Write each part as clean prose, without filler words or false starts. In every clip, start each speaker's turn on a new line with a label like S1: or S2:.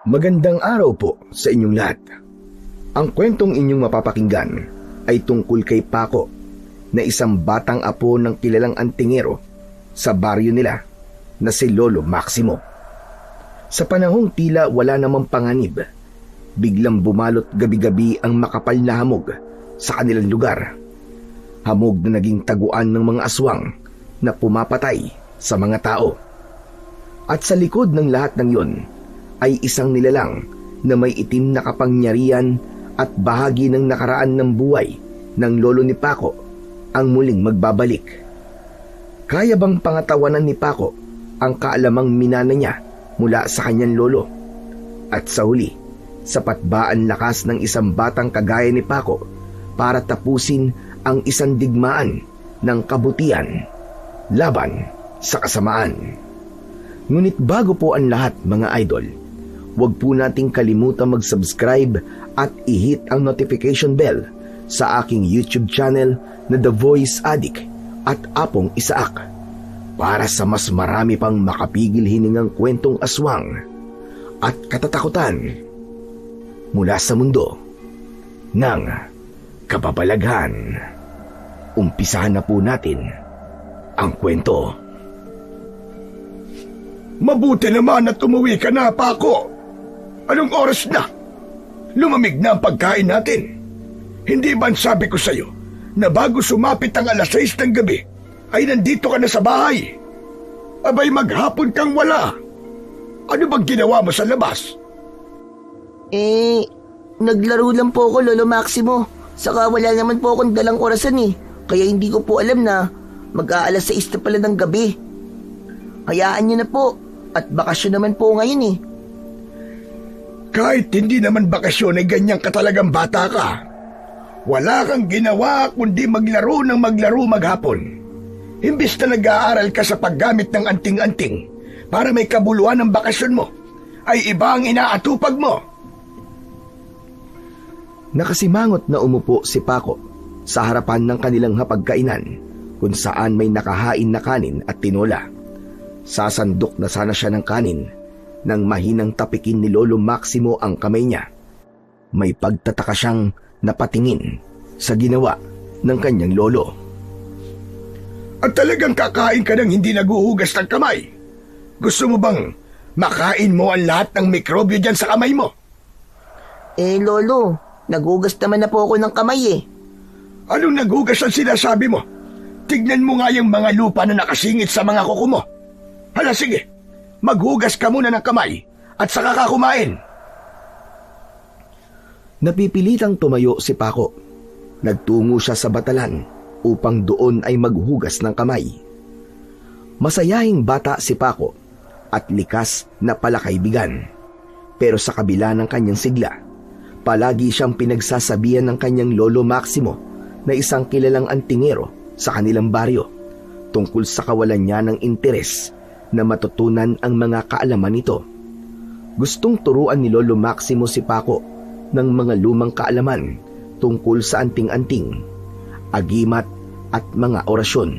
S1: Magandang araw po sa inyong lahat. Ang kwentong inyong mapapakinggan ay tungkol kay Paco na isang batang apo ng kilalang antingero sa baryo nila na si Lolo Maximo. Sa panahong tila wala namang panganib, biglang bumalot gabi-gabi ang makapal na hamog sa kanilang lugar. Hamog na naging taguan ng mga aswang na pumapatay sa mga tao. At sa likod ng lahat ng yon ay isang nilalang na may itim na kapangyarihan at bahagi ng nakaraan ng buhay ng lolo ni Paco ang muling magbabalik. Kaya bang pangatawanan ni Paco ang kaalamang minana niya mula sa kanyang lolo? At sa huli, sapat ba ang lakas ng isang batang kagaya ni Paco para tapusin ang isang digmaan ng kabutihan laban sa kasamaan? Ngunit bago po ang lahat, mga idol, huwag po nating kalimutan mag-subscribe at i-hit ang notification bell sa aking YouTube channel na The Voice Addict at Apong Isaak para sa mas marami pang makapigil hiningang kwentong aswang at katatakutan mula sa mundo ng kababalaghan. Umpisahan na po natin ang kwento.
S2: Mabuti naman at umuwi ka na, Paco. Anong oras na? Lumamig na ang pagkain natin. Hindi ba sabi ko sa'yo na bago sumapit ang 6:00 ng gabi ay nandito ka na sa bahay? Abay, maghapon kang wala. Ano bang ginawa mo sa labas?
S3: Naglaro lang po ako, Lolo Maximo. Saka wala naman po akong dalang orasan Kaya hindi ko po alam na mag-aalas 6 na pala ng gabi. Hayaan niyo na po. At bakasyon naman po ngayon
S2: Kahit hindi naman bakasyon ay ganyan ka talagang bata ka. Wala kang ginawa kundi maglaro maghapon. Imbis na nag-aaral ka sa paggamit ng anting-anting para may kabuluhan ng bakasyon mo, ay iba ang inaatupag mo.
S1: Nakasimangot na umupo si Paco sa harapan ng kanilang hapagkainan kung saan may nakahain na kanin at tinola. Sasandok na sana siya ng kanin nang mahinang tapikin ni Lolo Maximo ang kamay niya. May pagtataka siyang napatingin sa ginawa ng kanyang lolo.
S2: At talagang kakain ka ng hindi naguhugas ng kamay? Gusto mo bang makain mo ang lahat ng mikrobyo dyan sa kamay mo?
S3: Lolo, naghugas naman na po ako ng kamay
S2: Anong naghugas ang sinasabi mo? Tignan mo nga yung mga lupa na nakasingit sa mga kuko mo. Hala, sige, maghugas ka muna ng kamay at saka ka kumain.
S1: Napipilitang tumayo si Paco. Nagtungo siya sa batalan upang doon ay maghugas ng kamay. Masayahing bata si Paco at likas na palakaibigan. Pero sa kabila ng kanyang sigla, palagi siyang pinagsasabihan ng kanyang lolo Maximo na isang kilalang antingero sa kanilang baryo tungkol sa kawalan niya ng interes na matutunan ang mga kaalaman nito. Gustong turuan ni Lolo Maximo si Paco ng mga lumang kaalaman tungkol sa anting-anting, agimat at mga orasyon.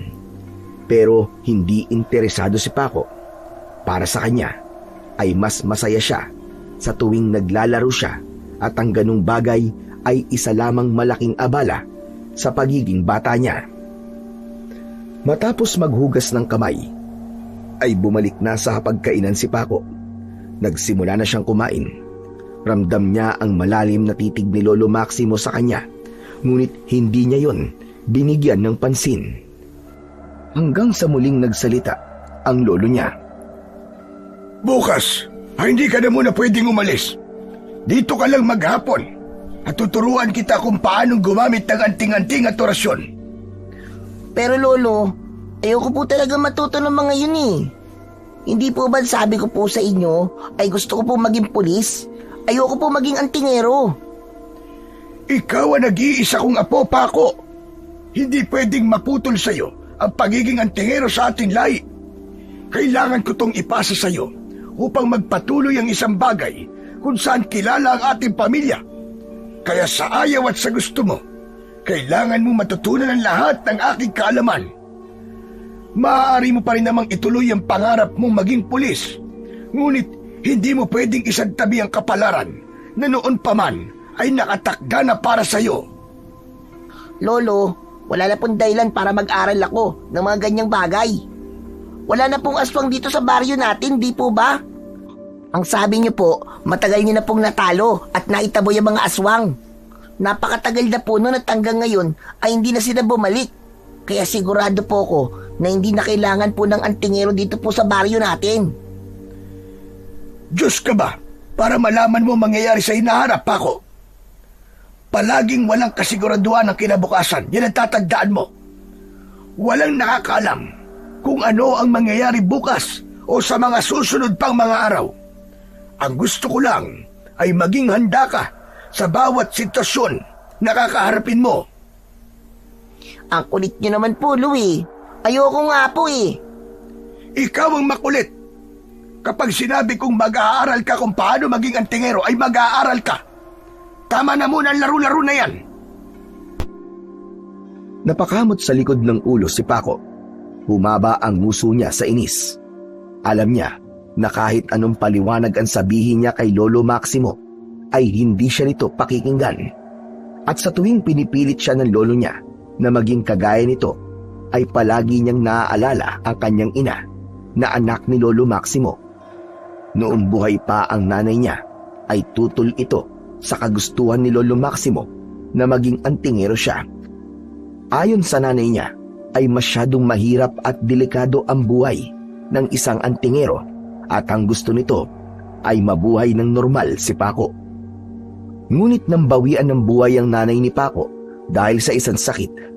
S1: Pero hindi interesado si Paco. Para sa kanya ay mas masaya siya sa tuwing naglalaro siya at ang ganung bagay ay isa lamang malaking abala sa pagiging bata niya. Matapos maghugas ng kamay, ay bumalik na sa hapagkainan si Paco. Nagsimula na siyang kumain. Ramdam niya ang malalim na titig ni Lolo Maximo sa kanya, ngunit hindi niya yon binigyan ng pansin. Hanggang sa muling nagsalita ang lolo niya.
S2: Bukas, hindi ka na muna pwedeng umalis. Dito ka lang maghapon at tuturuan kita kung paanong gumamit ng anting-anting at orasyon.
S3: Pero Lolo, ayoko po talaga matuto ng mga yun Hindi po ba sabi ko po sa inyo ay gusto ko po maging pulis? Ayoko po maging antingero.
S2: Ikaw ang nag-iisa kong apo, Paco. Hindi pwedeng maputol sa'yo ang pagiging antingero sa ating lahi. Kailangan ko tong ipasa sa'yo upang magpatuloy ang isang bagay kung saan kilala ang ating pamilya. Kaya sa ayaw at sa gusto mo, kailangan mo matutunan ang lahat ng aking kaalaman. Maaari mo pa rin namang ituloy ang pangarap mong maging pulis, ngunit Hindi mo pwedeng isagtabi ang kapalaran na noon pa man ay nakatakda na para sa'yo.
S3: Lolo, wala na pong dahilan para mag-aral ako ng mga ganyang bagay. Wala na pong aswang dito sa baryo natin, di po ba? Ang sabi niyo po, matagal niyo na pong natalo at naitabo yung mga aswang. Napakatagal na po noon at hanggang ngayon ay hindi na sila bumalik. Kaya sigurado po ko na hindi na kailangan po ng antingero dito po sa baryo natin.
S2: Diyos ka ba para malaman mo mangyayari sa hinaharap, Paco? Palaging walang kasiguraduhan ng kinabukasan, yan ang tatandaan mo. Walang nakakaalam kung ano ang mangyayari bukas o sa mga susunod pang mga araw. Ang gusto ko lang ay maging handa ka sa bawat sitwasyon na kakaharapin mo.
S3: Ang kulit niyo naman po, Louie. Ayoko nga po eh.
S2: Ikaw ang makulit. Kapag sinabi kong mag-aaral ka kung paano maging antingero, ay mag-aaral ka. Tama na muna ang laro-laro na yan.
S1: Napakamot sa likod ng ulo si Paco. Humaba ang nguso niya sa inis. Alam niya na kahit anong paliwanag ang sabihin niya kay Lolo Maximo, ay hindi siya nito pakikinggan. At sa tuwing pinipilit siya ng lolo niya na maging kagaya nito, ay palagi niyang naaalala ang kanyang ina na anak ni Lolo Maximo. Noong buhay pa ang nanay niya, ay tutol ito sa kagustuhan ni Lolo Maximo na maging antingero siya. Ayon sa nanay niya, ay masyadong mahirap at delikado ang buhay ng isang antingero at ang gusto nito ay mabuhay ng normal si Paco. Ngunit nang bawian ng buhay ang nanay ni Paco dahil sa isang sakit,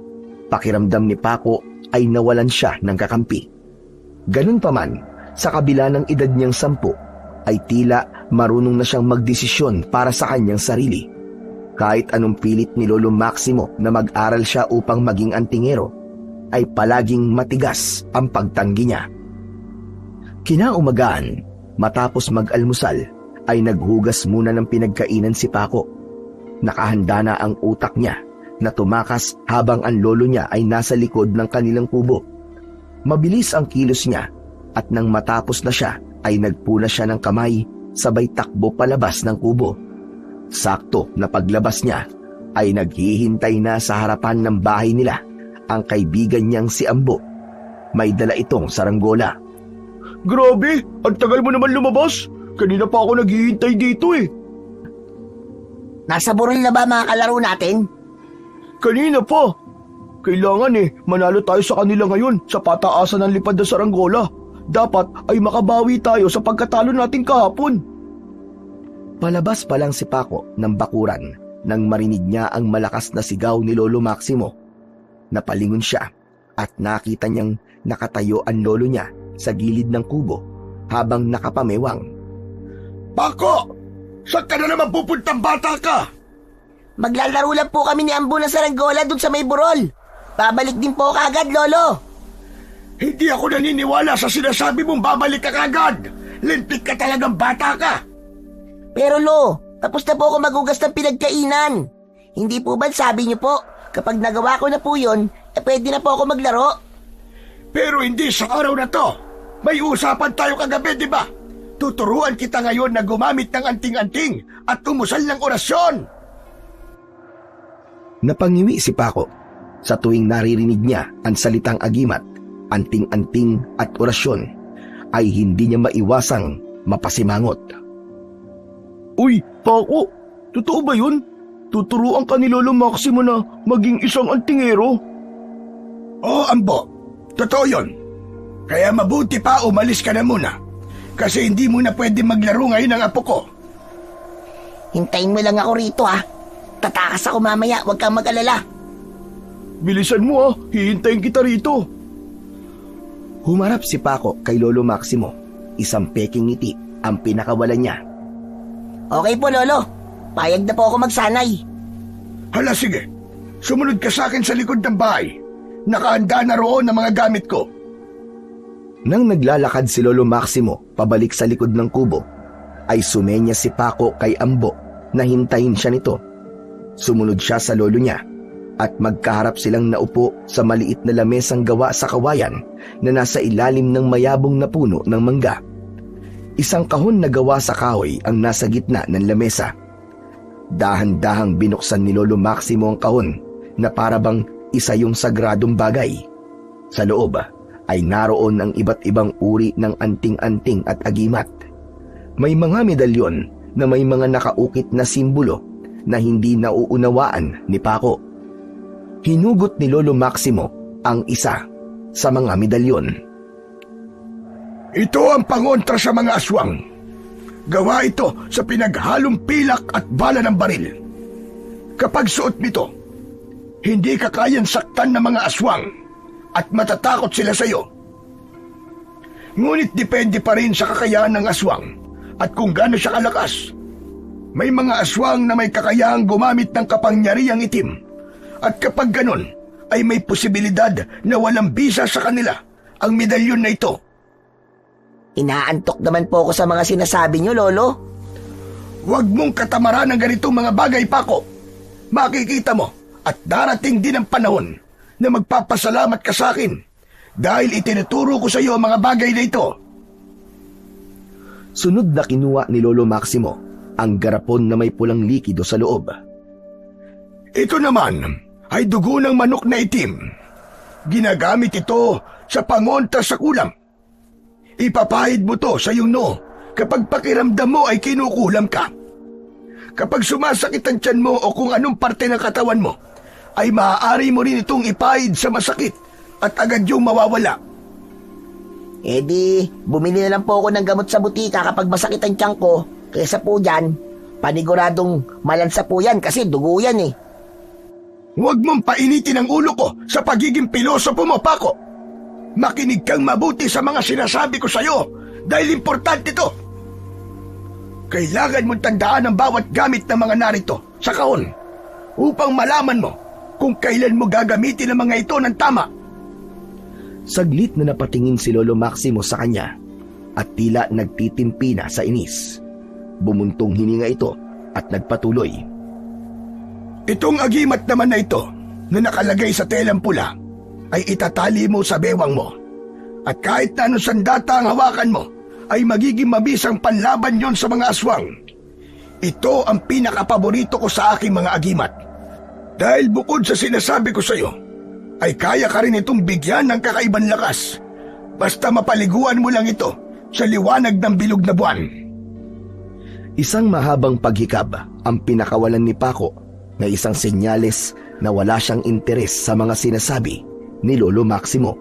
S1: pakiramdam ni Paco ay nawalan siya ng kakampi. Ganun pa man, sa kabila ng edad niyang 10, ay tila marunong na siyang magdesisyon para sa kanyang sarili. Kahit anong pilit ni Lolo Maximo na mag-aral siya upang maging antingero, ay palaging matigas ang pagtanggi niya. Kinaumagahan, matapos mag-almusal, ay naghugas muna ng pinagkainan si Paco. Nakahanda na ang utak niya na tumakas habang ang lolo niya ay nasa likod ng kanilang kubo. Mabilis ang kilos niya at nang matapos na siya ay nagpuna siya ng kamay sabay takbo palabas ng kubo. Sakto na paglabas niya ay naghihintay na sa harapan ng bahay nila ang kaibigan niyang si Ambo. May dala itong saranggola.
S2: Grabe, ang tagal mo naman lumabas. Kanina pa ako naghihintay dito eh.
S3: Nasa burol na ba mga kalaro natin?
S2: Kanina pa. Kailangan manalo tayo sa kanila ngayon sa pataasan ng lipad na saranggola. Dapat ay makabawi tayo sa pagkatalo natin kahapon.
S1: Palabas pa lang si Paco ng bakuran nang marinig niya ang malakas na sigaw ni Lolo Maximo. Napalingon siya at nakita niyang nakatayo ang lolo niya sa gilid ng kubo habang nakapamewang.
S2: Paco! Saan ka na naman pupuntang bata ka?
S3: Maglalaro lang po kami ni Ambo ng saranggola dun sa may burol. Babalik din po kagad, Lolo.
S2: Hindi ako naniniwala sa sinasabi mong babalik ka kagad. Lintik ka talagang bata ka.
S3: Pero Lo, tapos na po ako magugas ng pinagkainan. Hindi po ba sabi niyo po, kapag nagawa ko na po yun, pwede na po ako maglaro?
S2: Pero hindi sa araw na to. May usapan tayo kagabi, di ba? Tuturuan kita ngayon na gumamit ng anting-anting at umusal ng orasyon.
S1: Napangiwi si Paco sa tuwing naririnig niya ang salitang agimat, anting-anting at orasyon, ay hindi niya maiwasang mapasimangot.
S2: Uy, Paco, totoo ba yun? Tuturuan ka ni Lolo Maximo na maging isang antingero? Oo, Ambo. Totoo yun. Kaya mabuti pa umalis ka na muna. Kasi hindi mo na pwede maglaro ngayon ang apo ko.
S3: Hintayin mo lang ako rito Tatakas ako mamaya, huwag kang mag-alala.
S2: Bilisan mo hihintayin kita rito.
S1: Humarap si Paco kay Lolo Maximo. Isang peking ngiti ang pinakawalan niya.
S3: Okay po, Lolo. Payag na po ako magsanay.
S2: Hala, sige. Sumunod ka sa akin sa likod ng bahay. Nakahanda na roon ang mga gamit ko.
S1: Nang naglalakad si Lolo Maximo pabalik sa likod ng kubo, ay sumenya si Paco kay Ambo na hintayin siya nito. Sumunod siya sa lolo niya at magkaharap silang naupo sa maliit na lamesang gawa sa kawayan na nasa ilalim ng mayabong na puno ng mangga. Isang kahon na gawa sa kahoy ang nasa gitna ng lamesa. Dahan-dahang binuksan ni Lolo Maximo ang kahon na parabang isa yung sagradong bagay. Sa loob ay naroon ang iba't ibang uri ng anting-anting at agimat. May mga medalyon na may mga nakaukit na simbolo na hindi nauunawaan ni Paco. Hinugot ni Lolo Maximo ang isa sa mga medalyon.
S2: Ito ang pangontra sa mga aswang. Gawa ito sa pinaghalong pilak at bala ng baril. Kapag suot nito, hindi ka kayang saktan ng mga aswang at matatakot sila sa iyo. Ngunit depende pa rin sa kakayahan ng aswang at kung gaano siya kalakas. May mga aswang na may kakayahang gumamit ng kapangyarihang itim at kapag ganon ay may posibilidad na walang bisa sa kanila ang medalyon na ito.
S3: Inaantok naman po ako sa mga sinasabi niyo, Lolo.
S2: Huwag mong katamaran ng ganitong mga bagay, Paco. Makikita mo at darating din ang panahon na magpapasalamat ka sa akin dahil itinuturo ko sa iyo ang mga bagay na ito.
S1: Sunod na kinuha ni Lolo Maximo ang garapon na may pulang likido sa loob.
S2: Ito naman ay dugo ng manok na itim. Ginagamit ito sa pangontra sa kulam. Ipapahid mo to sa iyong noo kapag pakiramdam mo ay kinukulam ka. Kapag sumasakit ang tiyan mo o kung anong parte ng katawan mo, ay maaari mo rin itong ipahid sa masakit at agad yung mawawala.
S3: Eh di, bumili na lang po ako ng gamot sa butika kapag masakit ang tiyan ko. Kaysa po dyan, paniguradong malansa po yan kasi dugo yan eh.
S2: Huwag mong painitin ang ulo ko sa pagiging pilosopo mo, Paco. Makinig kang mabuti sa mga sinasabi ko sa iyo dahil importante ito. Kailangan mong tandaan ang bawat gamit ng mga narito sa kahon upang malaman mo kung kailan mo gagamitin ang mga ito ng tama.
S1: Saglit na napatingin si Lolo Maximo sa kanya at tila nagtitimpi na sa inis. Bumuntong hininga ito at nagpatuloy.
S2: Itong agimat naman na ito na nakalagay sa telang pula ay itatali mo sa bewang mo. At kahit na anong sandata ang hawakan mo, ay magiging mabisang panlaban yon sa mga aswang. Ito ang pinakapaborito ko sa aking mga agimat. Dahil bukod sa sinasabi ko sa iyo, ay kaya ka rin itong bigyan ng kakaibang lakas. Basta mapaliguan mo lang ito sa liwanag ng bilog na buwan.
S1: Isang mahabang paghikab ang pinakawalan ni Paco na isang senyales na wala siyang interes sa mga sinasabi ni Lolo Maximo.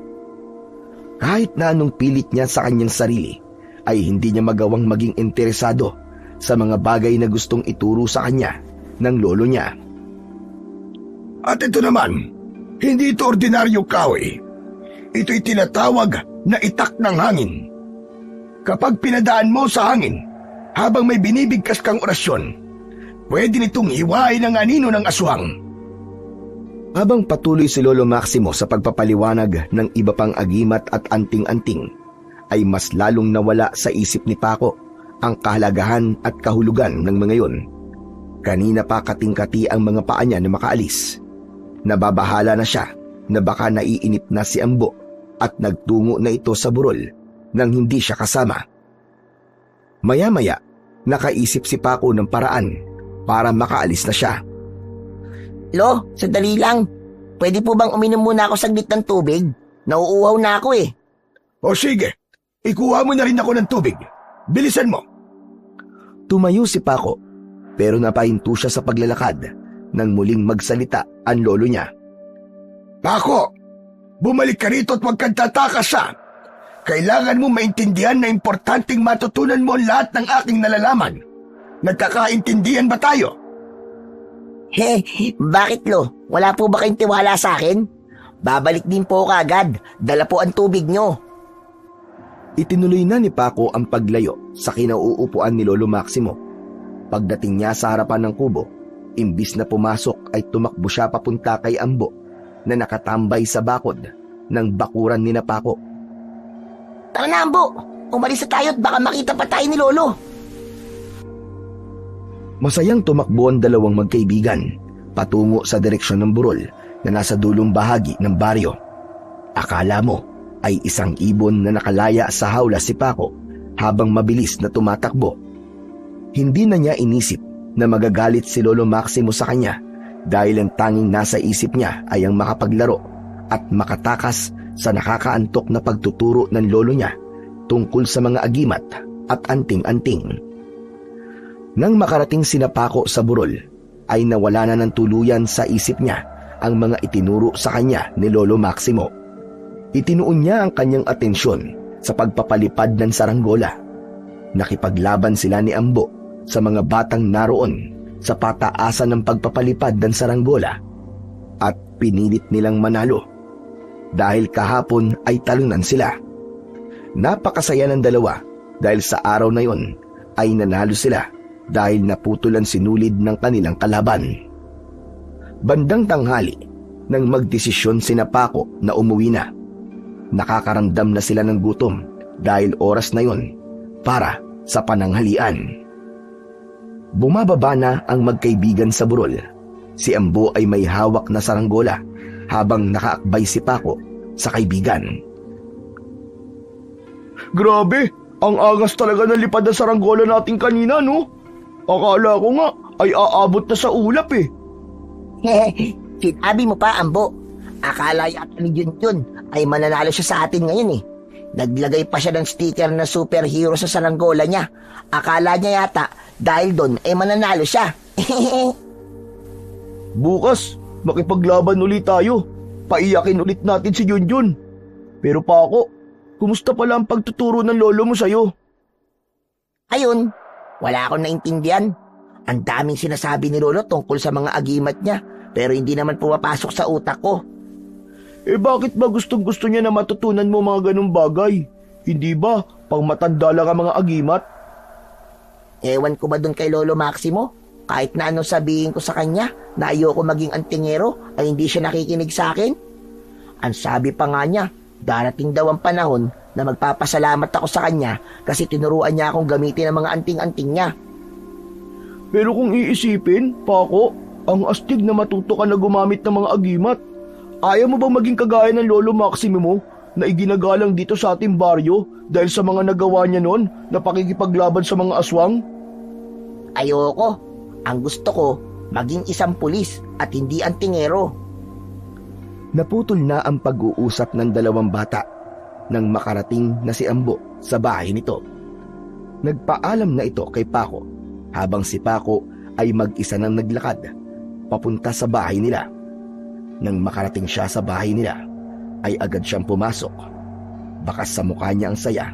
S1: Kahit na anong pilit niya sa kanyang sarili, ay hindi niya magawang maging interesado sa mga bagay na gustong ituro sa kanya ng lolo niya.
S2: At ito naman, hindi ito ordinaryong kahoy. Ito'y tinatawag na itak ng hangin. Kapag pinadaan mo sa hangin, habang may binibigkas kang orasyon, pwede nitong hiwain ang anino ng aswang.
S1: Habang patuloy si Lolo Maximo sa pagpapaliwanag ng iba pang agimat at anting-anting, ay mas lalong nawala sa isip ni Paco ang kahalagahan at kahulugan ng mga yon. Kanina pa kating-kati ang mga paa niya na makaalis. Nababahala na siya na baka naiinip na si Ambo at nagtungo na ito sa burol nang hindi siya kasama. Maya-maya, nakaisip si Paco ng paraan para makaalis na siya.
S3: Lo, sandali lang. Pwede po bang uminom muna ako saglit ng tubig? Nauuhaw na ako eh.
S2: O sige, ikuha mo na rin ako ng tubig. Bilisan mo.
S1: Tumayo si Paco, pero napahinto siya sa paglalakad nang muling magsalita ang lolo niya.
S2: Paco, bumalik ka rito at huwag kang tatakas ha. Kailangan mo maintindihan na importanteng matutunan mo lahat ng aking nalalaman. Nagkakaintindihan ba tayo?
S3: He, bakit lo? Wala po ba kayong tiwala sa akin? Babalik din po ako agad. Dala po ang tubig nyo.
S1: Itinuloy na ni Paco ang paglayo sa kinauupuan ni Lolo Maximo. Pagdating niya sa harapan ng kubo, imbis na pumasok ay tumakbo siya papunta kay Ambo na nakatambay sa bakod ng bakuran ni na Paco.
S3: Tara na, Ambo. Umalis na tayo at baka makita pa tayo ni Lolo.
S1: Masayang tumakbo ang dalawang magkaibigan patungo sa direksyon ng burol na nasa dulong bahagi ng baryo. Akala mo ay isang ibon na nakalaya sa hawla si Paco habang mabilis na tumatakbo. Hindi na niya inisip na magagalit si Lolo Maximo sa kanya dahil ang tanging nasa isip niya ay ang makapaglaro at makatakas sa nakakaantok na pagtuturo ng lolo niya tungkol sa mga agimat at anting-anting. Nang makarating sina Paco sa burol, ay nawala na ng tuluyan sa isip niya ang mga itinuro sa kanya ni Lolo Maximo. Itinuon niya ang kanyang atensyon sa pagpapalipad ng saranggola. Nakipaglaban sila ni Ambo sa mga batang naroon sa pataasan ng pagpapalipad ng saranggola at pinilit nilang manalo. Dahil kahapon ay talunan sila. Napakasaya ng dalawa dahil sa araw na yon ay nanalo sila dahil naputulan sinulid ng kanilang kalaban. Bandang tanghali nang magdesisyon sina Paco na umuwi na. Nakakaramdam na sila ng gutom dahil oras na yon para sa pananghalian. Bumababa na ang magkaibigan sa burol. Si Ambo ay may hawak na saranggola habang nakaakbay si Paco sa kaibigan.
S2: Grabe, ang angas talaga ng lipad na saranggola natin kanina, no? Akala ko nga ay aabot na sa ulap eh.
S3: Sinabi mo pa, Ambo. Akala yata ni Junjun ay mananalo siya sa atin ngayon eh. Naglagay pa siya ng sticker na superhero sa saranggola niya. Akala niya yata dahil doon ay mananalo siya.
S2: Bukas, makipaglaban ulit tayo. Paiyakin ulit natin si Junjun. Pero Paco, kumusta pala ang pagtuturo ng lolo mo sa'yo?
S3: Ayun, wala akong naintindihan. Ang daming sinasabi ni Lolo tungkol sa mga agimat niya, pero hindi naman pumapasok sa utak ko.
S2: Eh bakit ba gustong-gusto niya na matutunan mo mga ganung bagay? Hindi ba pang matanda lang ang mga agimat?
S3: Ewan ko ba dun kay Lolo Maximo? Kahit na anong sabihin ko sa kanya na ayoko maging antingero ay hindi siya nakikinig sa akin. Ang sabi pa nga niya, darating daw ang panahon na magpapasalamat ako sa kanya kasi tinuruan niya akong gamitin ang mga anting-anting niya.
S2: Pero kung iisipin, Paco, ang astig na matuto ka na gumamit ng mga agimat. Ayaw mo bang maging kagaya ng Lolo Maximo mo na iginagalang dito sa ating baryo dahil sa mga nagawa niya noon na pakikipaglaban sa mga aswang?
S3: Ayoko. Ang gusto ko, maging isang pulis at hindi antingero.
S1: Naputol na ang pag-uusap ng dalawang bata nang makarating na si Ambo sa bahay nito. Nagpaalam na ito kay Paco habang si Paco ay mag-isa nang naglakad papunta sa bahay nila. Nang makarating siya sa bahay nila, ay agad siyang pumasok. Bakas sa mukha niya ang saya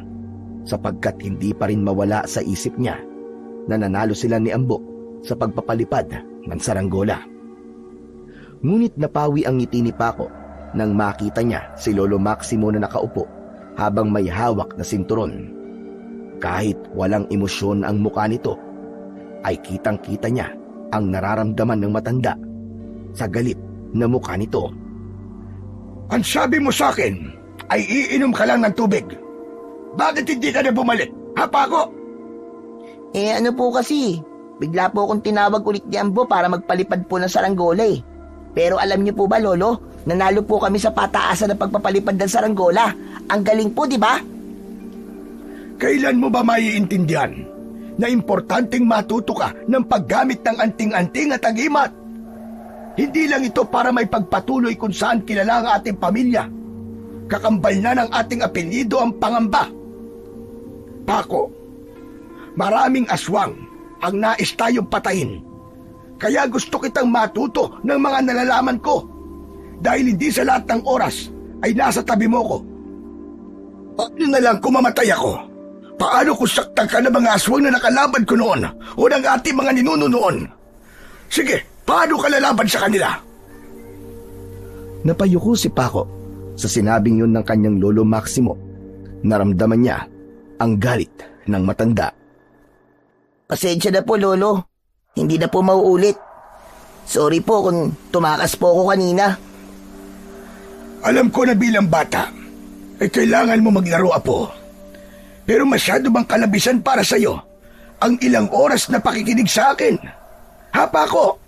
S1: sapagkat hindi pa rin mawala sa isip niya na nanalo sila ni Ambo sa pagpapalipad ng saranggola. Ngunit napawi ang ngiti ni Paco nang makita niya si Lolo Maximo na nakaupo habang may hawak na sinturon. Kahit walang emosyon ang mukha nito, ay kitang-kita niya ang nararamdaman ng matanda sa galit na mukha nito.
S2: Ang sabi mo sa akin ay iinom ka lang ng tubig. Bakit hindi ka na bumalik, ha Paco?
S3: Ano po kasi, bigla po akong tinawag ulit ni Ambo para magpalipad po ng saranggola eh. Pero alam niyo po ba, Lolo, nanalo po kami sa pataasan ng pagpapalipad ng saranggola. Ang galing po, di ba?
S2: Kailan mo ba maiintindihan na importanteng matuto ka ng paggamit ng anting-anting at agimat? Hindi lang ito para may pagpatuloy kung saan kilala ang ating pamilya. Kakambal na ng ating apelyido ang pangamba. Paco, maraming aswang ang nais tayong patayin. Kaya gusto kitang matuto ng mga nalalaman ko. Dahil hindi sa lahat ng oras ay nasa tabi mo ko. Paano na lang kung mamatay ako? Paano kung saktan ka ng mga aswang na nakalaban ko noon o ng ating mga ninuno noon? Sige, paano ka lalaban sa kanila?
S1: Napayuko si Paco sa sinabing yun ng kanyang Lolo Maximo. Naramdaman niya ang galit ng matanda.
S3: Pasensya na po, Lolo. Hindi na po mauulit. Sorry po kung tumakas po ako kanina.
S2: Alam ko na bilang bata, ay kailangan mo maglaro, Apo. Pero masyado bang kalabisan para sa'yo ang ilang oras na pakikinig sa akin? Ha, Paco?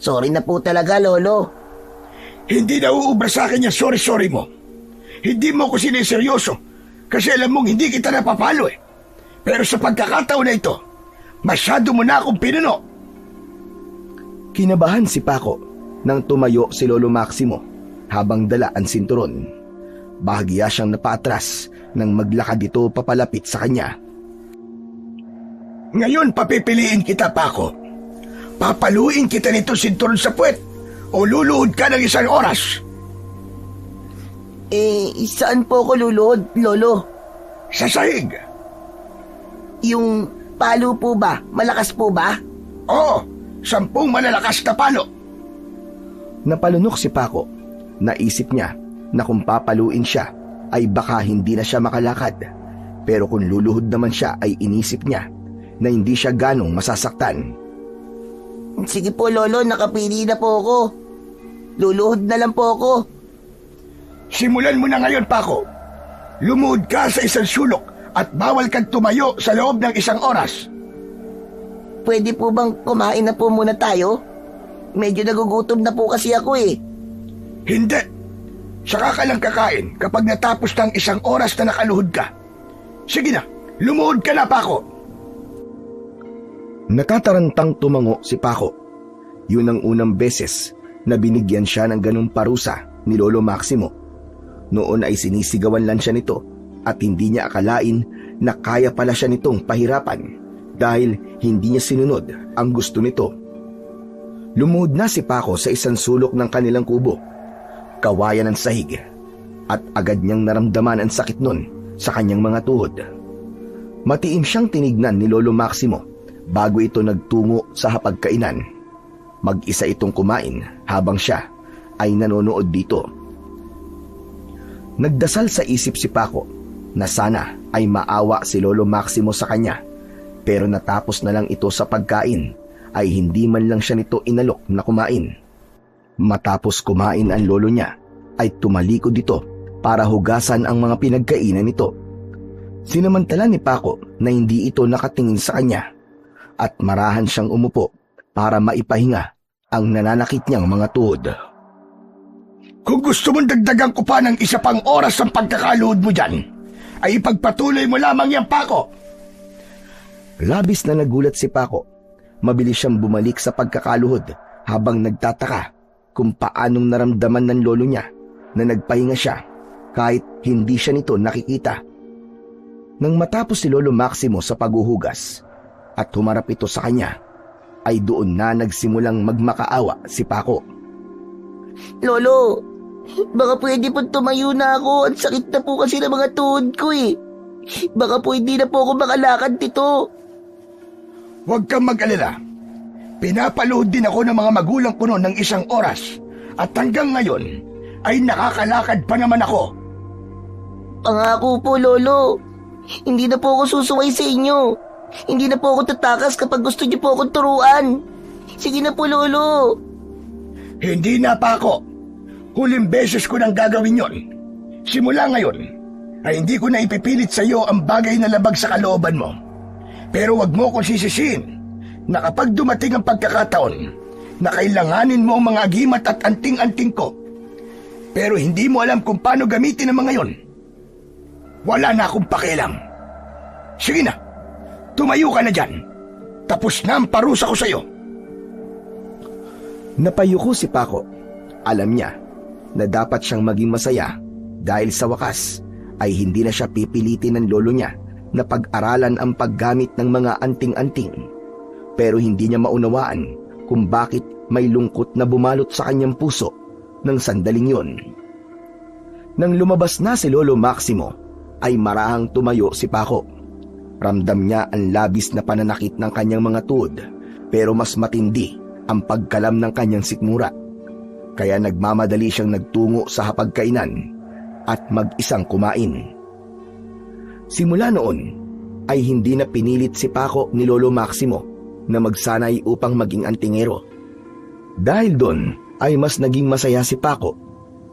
S3: Sorry na po talaga, Lolo.
S2: Hindi na uubra sa akin yung sorry-sorry mo. Hindi mo ko siniseryoso Kasi alam mong hindi kita napapalo eh. Pero sa pagkakataon na ito, masyado mo na akong pinuno.
S1: Kinabahan si Paco nang tumayo si Lolo Maximo habang dala ang sinturon. Bahagya siyang napaatras nang maglakad ito papalapit sa kanya.
S2: Ngayon papipiliin kita, Paco. Papaluin kita nito sinturon sa puwet o luluhod ka ng 1 oras.
S3: Saan po ako luluhod, Lolo?
S2: Sa sahig.
S3: Yung palo po ba? Malakas po ba?
S2: Oo, 10 malalakas na palo.
S1: Napalunok si Paco. Naisip niya na kung papaluin siya ay baka hindi na siya makalakad. Pero kung luluhod naman siya ay inisip niya na hindi siya ganong masasaktan.
S3: Sige po, Lolo, nakapili na po ako. Luluhod na lang po ako.
S2: Simulan mo na ngayon, Paco. Lumuhod ka sa 1 sulok at bawal kang tumayo sa loob ng 1 oras.
S3: Pwede po bang kumain na po muna tayo? Medyo nagugutom na po kasi ako eh.
S2: Hindi. Saka ka lang kakain kapag natapos ng 1 oras na nakaluhod ka. Sige na, lumuhod ka na, Paco.
S1: Nakatarantang tumango si Paco. Yun ang unang beses na binigyan siya ng ganung parusa ni Lolo Maximo. Noon ay sinisigawan lang siya nito at hindi niya akalain na kaya pala siya nitong pahirapan dahil hindi niya sinunod ang gusto nito. Lumuhod na si Paco sa 1 sulok ng kanilang kubo. Kawayan ng sahig at agad niyang naramdaman ang sakit nun sa kanyang mga tuhod. Matiim siyang tinignan ni Lolo Maximo bago ito nagtungo sa hapagkainan. Mag-isa itong kumain habang siya ay nanonood dito. Nagdasal sa isip si Paco na sana ay maawa si Lolo Maximo sa kanya, pero natapos na lang ito sa pagkain ay hindi man lang siya nito inalok na kumain. Matapos kumain ang lolo niya ay tumalikod dito para hugasan ang mga pinagkainan nito. Sinamantala ni Paco na hindi ito nakatingin sa kanya at marahan siyang umupo para maipahinga ang nananakit niyang mga tuhod.
S2: Kung gusto mong dagdagan ko pa ng 1 pang oras ang pagkakaluhod mo dyan, ay ipagpatuloy mo lamang yan, Paco.
S1: Labis na nagulat si Paco. Mabilis siyang bumalik sa pagkakaluhod habang nagtataka kung paanong naramdaman ng lolo niya na nagpahinga siya kahit hindi siya nito nakikita. Nang matapos si Lolo Maximo sa paghuhugas at humarap ito sa kanya, ay doon na nagsimulang magmakaawa si Paco.
S3: Lolo, baka pwede po tumayo na ako. Ang sakit na po kasi ng mga tuhod ko eh. Baka po hindi na po ako makalakad dito.
S2: Huwag kang mag-alala. Pinapaluhod din ako ng mga magulang ko noon ng 1 oras at hanggang ngayon ay nakakalakad pa naman ako.
S3: Pangako po, Lolo. Hindi na po ako susuway sa inyo. Hindi na po ako tatakas kapag gusto niyo po akong turuan. Sige na po, Lolo.
S2: Hindi na, Paco. Huling beses ko nang gagawin yon. Simula ngayon, ay hindi ko na ipipilit sa iyo ang bagay na labag sa kalooban mo. Pero wag mo kong sisisihin na kapag dumating ang pagkakataon na kailanganin mo ang mga agimat at anting-anting ko, pero hindi mo alam kung paano gamitin ang mga yon, wala na akong pakialam. Sige na, tumayo ka na dyan. Tapos na ang parusa ko sa iyo.
S1: Napayuko si Paco. Alam niya na dapat siyang maging masaya dahil sa wakas ay hindi na siya pipilitin ng lolo niya na pag-aralan ang paggamit ng mga anting-anting. Pero hindi niya maunawaan kung bakit may lungkot na bumalot sa kanyang puso ng sandaling yon. Nang lumabas na si Lolo Maximo, ay marahang tumayo si Paco. Ramdam niya ang labis na pananakit ng kanyang mga tuhod, pero mas matindi ang pagkalam ng kanyang sikmura. Kaya nagmamadali siyang nagtungo sa hapagkainan at mag-isang kumain. Simula noon ay hindi na pinilit si Paco ni Lolo Maximo na magsanay upang maging antingero. Dahil doon ay mas naging masaya si Paco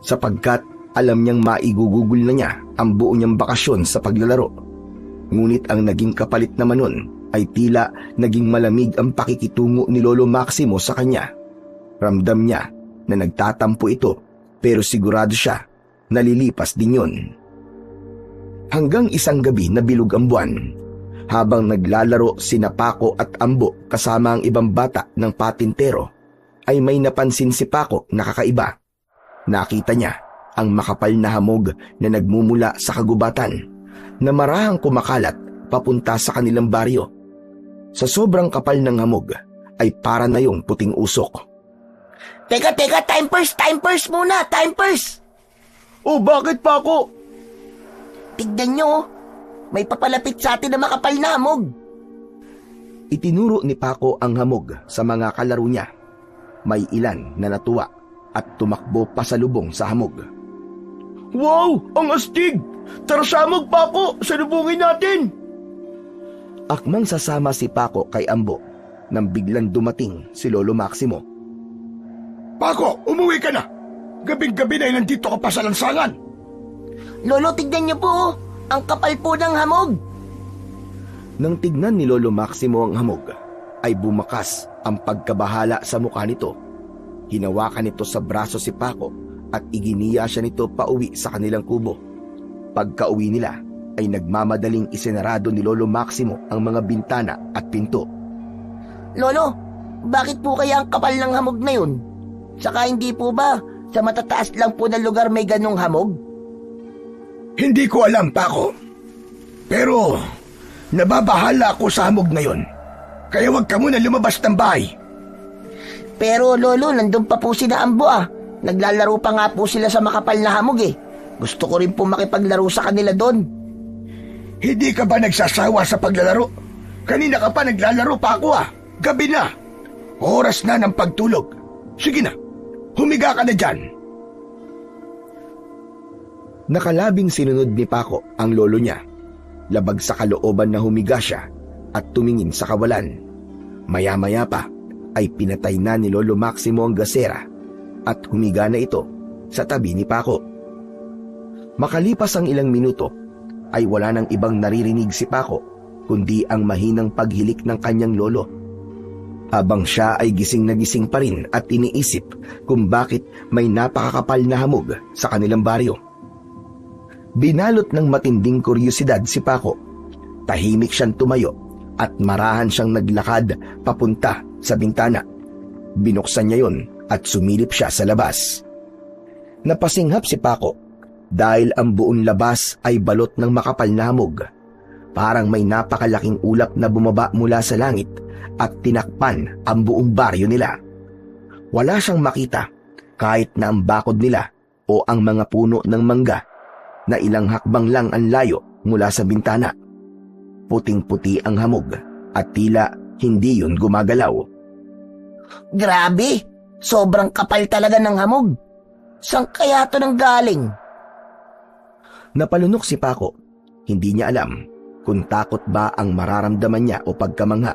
S1: sapagkat alam niyang maigugugol na niya ang buo niyang bakasyon sa paglalaro. Ngunit ang naging kapalit naman nun ay tila naging malamig ang pakikitungo ni Lolo Maximo sa kanya. Ramdam niya na nagtatampo ito pero sigurado siya nalilipas din yun. Hanggang isang gabi na bilog ang buwan, habang naglalaro sina Paco at Ambo kasama ang ibang bata ng patintero, ay may napansin si Paco na kakaiba. Nakita niya ang makapal na hamog na nagmumula sa kagubatan na marahang kumakalat papunta sa kanilang baryo. Sa sobrang kapal ng hamog ay para na yung puting usok.
S3: Teka, time first muna, time first!
S1: Oh, bakit Paco?
S3: Tignan nyo, may papalapit sa atin na makapal na hamog.
S1: Itinuro ni Paco ang hamog sa mga kalaro niya. May ilan na natuwa at tumakbo pasalubong sa hamog. Wow! Ang astig! Tara sa hamog, Paco! Salubungin natin! Akmang sasama si Paco kay Ambo nang biglang dumating si Lolo Maximo.
S2: Paco, umuwi ka na! Gabing-gabi na nandito ka pa sa lansangan!
S3: Lolo, tignan niyo po, oh. Ang kapal po ng hamog.
S1: Nang tignan ni Lolo Maximo ang hamog, ay bumakas ang pagkabahala sa mukha nito. Hinawakan nito sa braso si Paco at iginiya siya nito pauwi sa kanilang kubo. Pagka-uwi nila ay nagmamadaling isinarado ni Lolo Maximo ang mga bintana at pinto.
S3: Lolo, bakit po kaya ang kapal ng hamog na yun? Saka hindi po ba sa matataas lang po na lugar may ganong hamog?
S2: Hindi ko alam, Paco. Pero nababahala ako sa hamog na yon. Kaya huwag ka muna lumabas ng bahay.
S3: Pero Lolo, nandun pa po sina Ambo ah. Naglalaro pa nga po sila sa makapal na hamog eh. Gusto ko rin po makipaglaro sa kanila doon.
S2: Hindi ka ba nagsasawa sa paglalaro? Kanina ka pa naglalaro, Paco ah. Gabi na. Oras na ng pagtulog. Sige na, humiga ka na dyan.
S1: Nakalabing sinunod ni Paco ang lolo niya. Labag sa kalooban na humiga siya at tumingin sa kawalan. Maya-maya pa ay pinatay na ni Lolo Maximo ang gasera at humiga na ito sa tabi ni Paco. Makalipas ang ilang minuto ay wala nang ibang naririnig si Paco kundi ang mahinang paghilik ng kanyang lolo. Habang siya ay gising na gising pa rin at iniisip kung bakit may napakakapal na hamog sa kanilang baryo. Binalot ng matinding kuryosidad si Paco. Tahimik siyang tumayo at marahan siyang naglakad papunta sa bintana. Binuksan niya yun at sumilip siya sa labas. Napasinghap si Paco dahil ang buong labas ay balot ng makapal na hamog. Parang may napakalaking ulap na bumaba mula sa langit at tinakpan ang buong baryo nila. Wala siyang makita kahit na ang bakod nila o ang mga puno ng mangga na ilang hakbang lang ang layo mula sa bintana. Puting-puti ang hamog at tila hindi yun gumagalaw.
S3: Grabe, sobrang kapal talaga ng hamog. Saan kaya ito nang galing?
S1: Napalunok si Paco. Hindi niya alam kung takot ba ang mararamdaman niya o pagkamangha.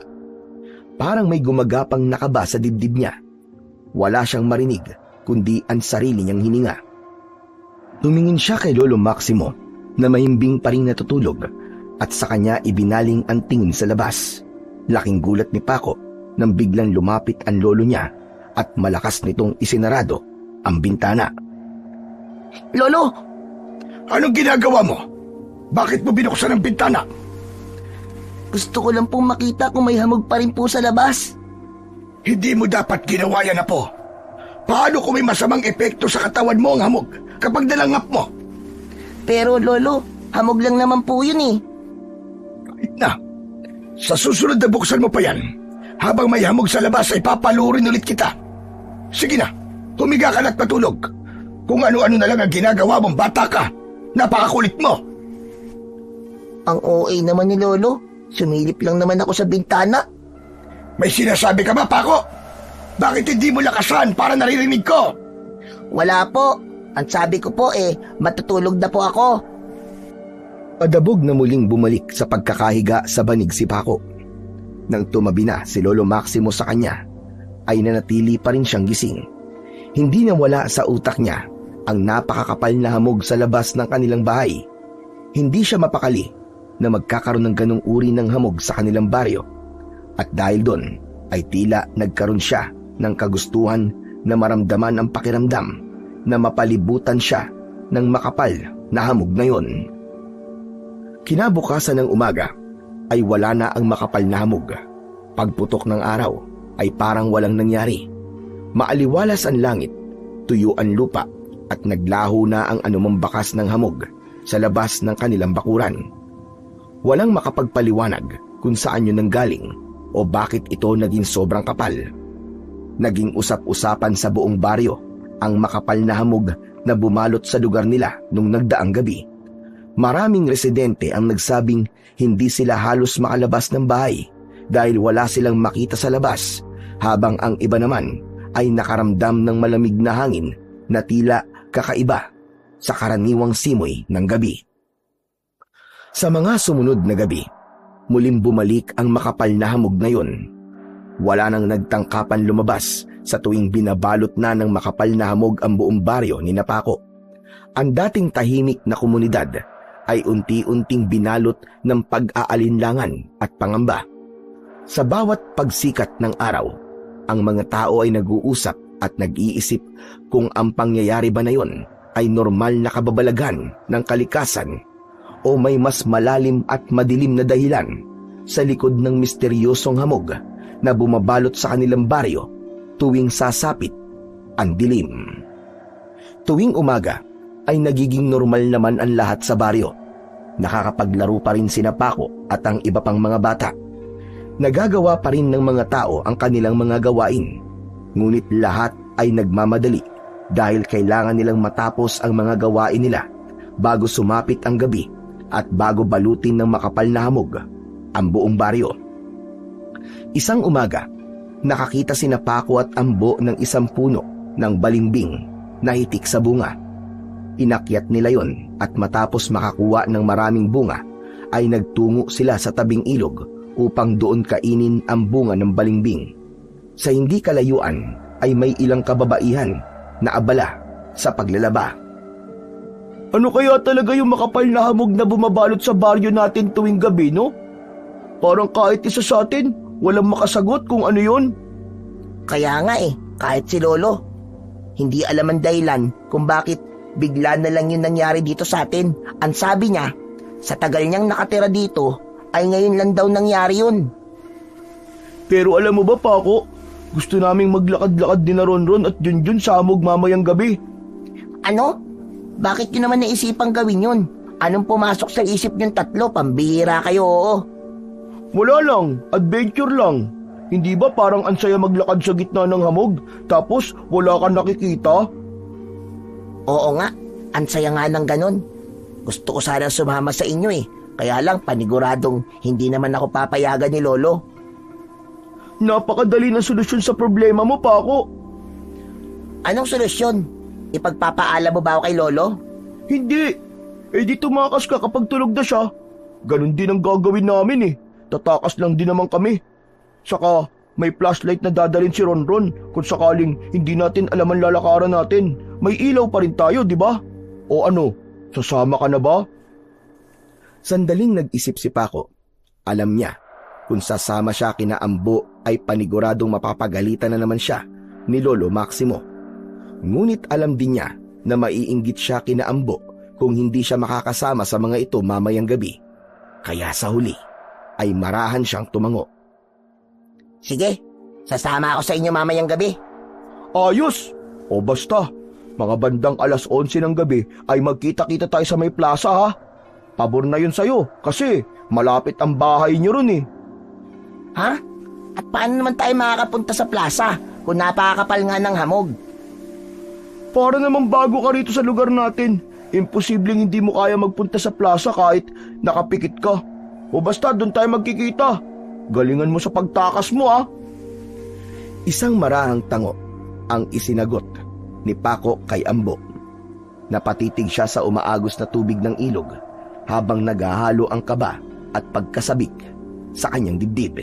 S1: Parang may gumagapang nakaba sa dibdib niya. Wala siyang marinig kundi ang sarili niyang hininga. Tumingin siya kay Lolo Maximo na mahimbing pa rin natutulog at sa kanya ibinaling ang tingin sa labas. Laking gulat ni Paco nang biglang lumapit ang lolo niya at malakas nitong isinarado ang bintana.
S3: Lolo!
S2: Anong ginagawa mo? Bakit mo binuksan ang bintana?
S3: Gusto ko lang pong makita kung may hamog pa rin po sa labas.
S2: Hindi mo dapat ginawa yan, Apo. Paano kung may masamang epekto sa katawan mo ang hamog kapag nalangap mo?
S3: Pero Lolo, hamog lang naman po yun eh.
S2: Kahit na, sa susunod na buksan mo pa yan, habang may hamog sa labas ay papalurin ulit kita. Sige na, humiga ka na't matulog. Kung ano-ano na lang ang ginagawa mong bata ka, napakakulit mo.
S3: Ang OA naman ni Lolo, sumilip lang naman ako sa bintana.
S2: May sinasabi ka ba, Paco? Bakit hindi mo lakasan para naririnig ko?
S3: Wala po. Ang sabi ko po matutulog na po ako.
S1: Padabog na muling bumalik sa pagkakahiga sa banig si Paco. Nang tumabi na si Lolo Maximo sa kanya, ay nanatili pa rin siyang gising. Hindi na wala sa utak niya ang napakakapal na hamog sa labas ng kanilang bahay. Hindi siya mapakali na magkakaroon ng ganong uri ng hamog sa kanilang baryo. At dahil doon ay tila nagkaroon siya ng kagustuhan na maramdaman ang pakiramdam na mapalibutan siya ng makapal na hamog na yon. Kinabukasan ng umaga ay wala na ang makapal na hamog. Pagputok ng araw ay parang walang nangyari. Maaliwalas ang langit, tuyo ang lupa at naglaho na ang anumang bakas ng hamog sa labas ng kanilang bakuran. Walang makapagpaliwanag kung saan yun nanggaling o bakit ito naging sobrang kapal. Naging usap-usapan sa buong baryo ang makapal na hamog na bumalot sa lugar nila nung nagdaang gabi. Maraming residente ang nagsabing hindi sila halos makalabas ng bahay dahil wala silang makita sa labas, habang ang iba naman ay nakaramdam ng malamig na hangin na tila kakaiba sa karaniwang simoy ng gabi. Sa mga sumunod na gabi, muling bumalik ang makapal na hamog na yun. Wala nang nagtangkapan lumabas sa tuwing binabalot na ng makapal na hamog ang buong baryo ni Paco. Ang dating tahimik na komunidad ay unti-unting binalot ng pag-aalinlangan at pangamba. Sa bawat pagsikat ng araw, ang mga tao ay nag-uusap at nag-iisip kung ang pangyayari ba na yun ay normal na kababalagan ng kalikasan o may mas malalim at madilim na dahilan sa likod ng misteryosong hamog na bumabalot sa kanilang baryo tuwing sasapit ang dilim. Tuwing umaga ay nagiging normal naman ang lahat sa baryo. Nakakapaglaro pa rin sina Paco at ang iba pang mga bata. Nagagawa pa rin ng mga tao ang kanilang mga gawain, ngunit lahat ay nagmamadali dahil kailangan nilang matapos ang mga gawain nila bago sumapit ang gabi at bago balutin ng makapal na hamog ang buong baryo. Isang umaga, nakakita sina Paco at Ambo ng isang puno ng balimbing na hitik sa bunga. Inakyat nila yon at matapos makakuha ng maraming bunga ay nagtungo sila sa tabing ilog upang doon kainin ang bunga ng balimbing. Sa hindi kalayuan ay may ilang kababaihan na abala sa paglalaba. Ano kaya talaga yung makapal na hamog na bumabalot sa baryo natin tuwing gabi, no? Parang kahit isa sa atin, walang makasagot kung ano yun.
S3: Kaya nga kahit si Lolo, hindi alam ang dahilan kung bakit bigla na lang yun nangyari dito sa atin. Ang sabi niya, sa tagal niyang nakatira dito, ay ngayon lang daw nangyari yun.
S1: Pero alam mo ba, Paco, gusto naming maglakad-lakad din na Ronron at Junjun sa hamog mamayang gabi.
S3: Ano? Bakit yun naman naisipang gawin yun? Anong pumasok sa isip niyong tatlo? Pambihira kayo, oo.
S1: Wala lang, adventure lang. Hindi ba parang ansaya maglakad sa gitna ng hamog tapos wala kang nakikita?
S3: Oo nga, ansaya nga ng ganun. Gusto ko sana sumama sa inyo kaya lang paniguradong hindi naman ako papayagan ni Lolo.
S1: Napakadali ng solusyon sa problema mo, Paco.
S3: Anong solusyon? Ipagpapaalam mo ba ako kay Lolo?
S1: Hindi. Di tumakas ka kapag tulog na siya. Ganon din ang gagawin namin Tatakas lang din naman kami. Saka may flashlight na dadalhin si Ronron kung sakaling hindi natin alam ang lalakaran natin. May ilaw pa rin tayo, di ba? O ano, sasama ka na ba? Sandaling nag-isip si Paco. Alam niya, kung sasama siya kina Ambo ay paniguradong mapapagalitan na naman siya ni Lolo Maximo. Ngunit alam din niya na maiinggit siya kina Ambo kung hindi siya makakasama sa mga ito mamayang gabi. Kaya sa huli ay marahan siyang tumango.
S3: Sige, sasama ako sa inyo mamayang gabi.
S1: Ayos! O basta, mga bandang 11:00 ng gabi ay magkita-kita tayo sa may plaza, ha? Pabor na yun sa'yo kasi malapit ang bahay niyo ron
S3: Ha? At paano naman tayo makakapunta sa plaza kung napakakapal nga ng hamog?
S1: Para naman bago ka rito sa lugar natin, imposibleng hindi mo kaya magpunta sa plaza kahit nakapikit ka. O basta doon tayo magkikita. Galingan mo sa pagtakas mo, ha? Isang marahang tango ang isinagot ni Paco kay Ambo. Napatitig siya sa umaagos na tubig ng ilog habang naghahalo ang kaba at pagkasabik sa kanyang dibdib.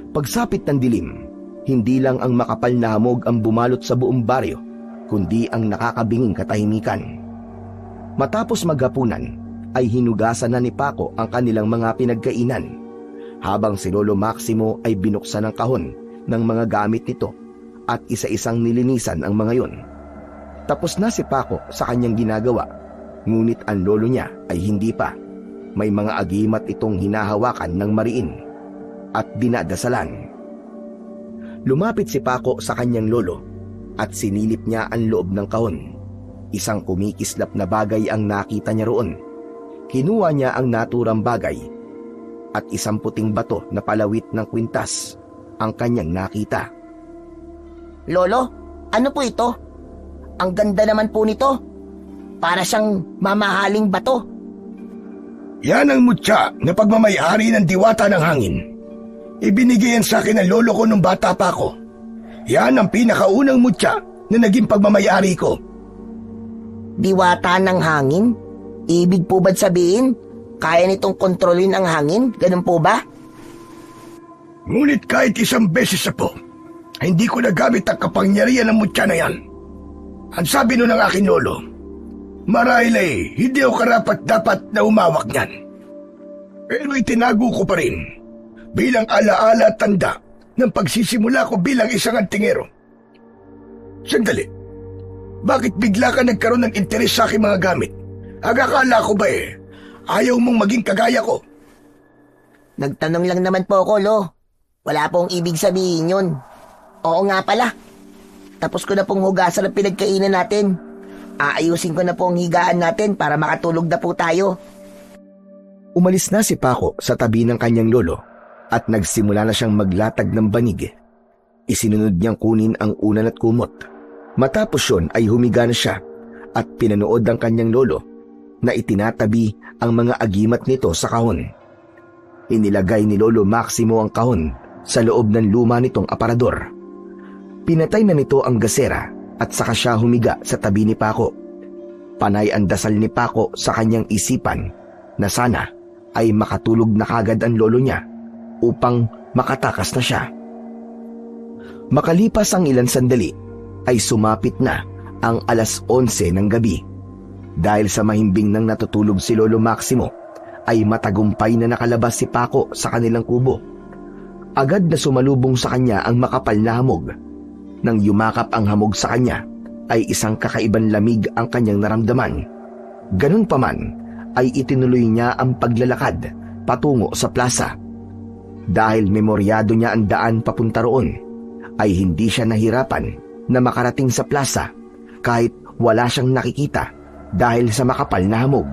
S1: Pagsapit ng dilim, hindi lang ang makapal na hamog ang bumalot sa buong baryo, kundi ang nakakabinging katahimikan. Matapos maghapunan, ay hinugasan na ni Paco ang kanilang mga pinagkainan, habang si Lolo Maximo ay binuksan ang kahon ng mga gamit nito at isa-isang nilinisan ang mga yon. Tapos na si Paco sa kanyang ginagawa, ngunit ang lolo niya ay hindi pa. may mga agimat itong hinahawakan ng mariin at dinadasalan. Lumapit si Paco sa kanyang lolo at sinilip niya ang loob ng kahon. Isang kumikislap na bagay ang nakita niya roon. Kinuha niya ang naturang bagay at isang puting bato na palawit ng kwintas ang kanyang nakita.
S3: Lolo, ano po ito? Ang ganda naman po nito. Para siyang mamahaling bato.
S2: Yan ang mutya na pagmamayari ng diwata ng hangin. Ibinigay yan sa akin ng lolo ko nung bata pa ako. Yan ang pinakaunang mutya na naging pagmamayari ko.
S3: Diwata ng hangin? Ibig po ba sabihin, kaya nitong kontrolin ang hangin? Ganun po ba?
S2: Ngunit kahit isang beses na po, hindi ko nagamit ang kapangyarihan ng mutya na yan. Ang sabi nun ng aking lolo, marahil ay hindi ako karapat-dapat na umawak niyan. Pero itinago ko pa rin bilang alaala at tanda ng pagsisimula ko bilang isang antingero. Sandali, bakit bigla ka nagkaroon ng interes sa aking mga gamit? Akala ko ba ayaw mong maging kagaya ko?
S3: Nagtanong lang naman po ako, Lo. Wala pong ibig sabihin yun. Oo nga pala. Tapos ko na pong hugasan ang pinagkainan natin. Aayusin ko na po ang higaan natin para makatulog na po tayo.
S1: Umalis na si Paco sa tabi ng kanyang lolo at nagsimula na siyang maglatag ng banig. Isinunod niyang kunin ang unan at kumot. Matapos yun ay humiga na siya at pinanood ang kanyang lolo na itinatabi ang mga agimat nito sa kahon. Inilagay ni Lolo Maximo ang kahon sa loob ng luma nitong aparador. Pinatay na nito ang gasera at saka siya humiga sa tabi ni Paco. Panay ang dasal ni Paco sa kanyang isipan na sana ay makatulog na kagad ang lolo niya upang makatakas na siya. Makalipas ang ilang sandali ay sumapit na ang 11:00 ng gabi. Dahil sa mahimbing nang natutulog si Lolo Maximo ay matagumpay na nakalabas si Paco sa kanilang kubo. Agad na sumalubong sa kanya ang makapal na hamog. Nang yumakap ang hamog sa kanya ay isang kakaibang lamig ang kanyang naramdaman. Ganun pa man ay itinuloy niya ang paglalakad patungo sa plaza. Dahil memoryado niya ang daan papunta roon, ay hindi siya nahirapan na makarating sa plaza kahit wala siyang nakikita dahil sa makapal na hamog.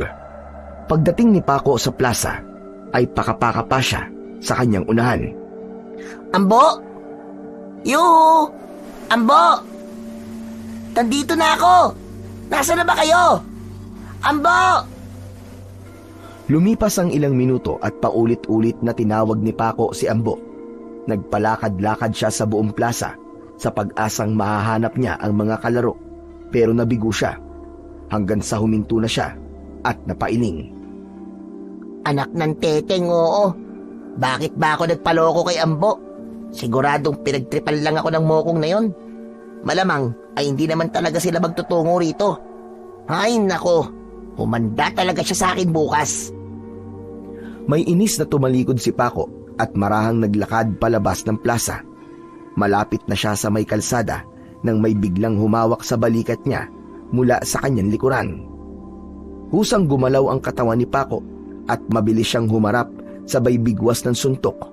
S1: Pagdating ni Paco sa plaza, ay pakapaka pa siya sa kanyang unahan.
S3: Ambo! Yuhu! Ambo! Nandito na ako! Nasaan na ba kayo? Ambo!
S1: Lumipas ang ilang minuto at paulit-ulit na tinawag ni Paco si Ambo. Nagpalakad-lakad siya sa buong plaza sa pag-asang mahahanap niya ang mga kalaro, pero nabigo siya hanggang sa huminto na siya at napailing.
S3: Anak ng teteng, oo. Bakit ba ako nagpaloko kay Ambo? Siguradong pinagtripan lang ako ng mokong na yon. Malamang ay hindi naman talaga sila magtutungo rito. Ay nako, humanda talaga siya sa akin bukas.
S1: May inis na tumalikod si Paco at marahang naglakad palabas ng plaza. Malapit na siya sa may kalsada nang may biglang humawak sa balikat niya mula sa kanyang likuran. Husang gumalaw ang katawan ni Paco at mabilis siyang humarap sa baybigwas ng suntok.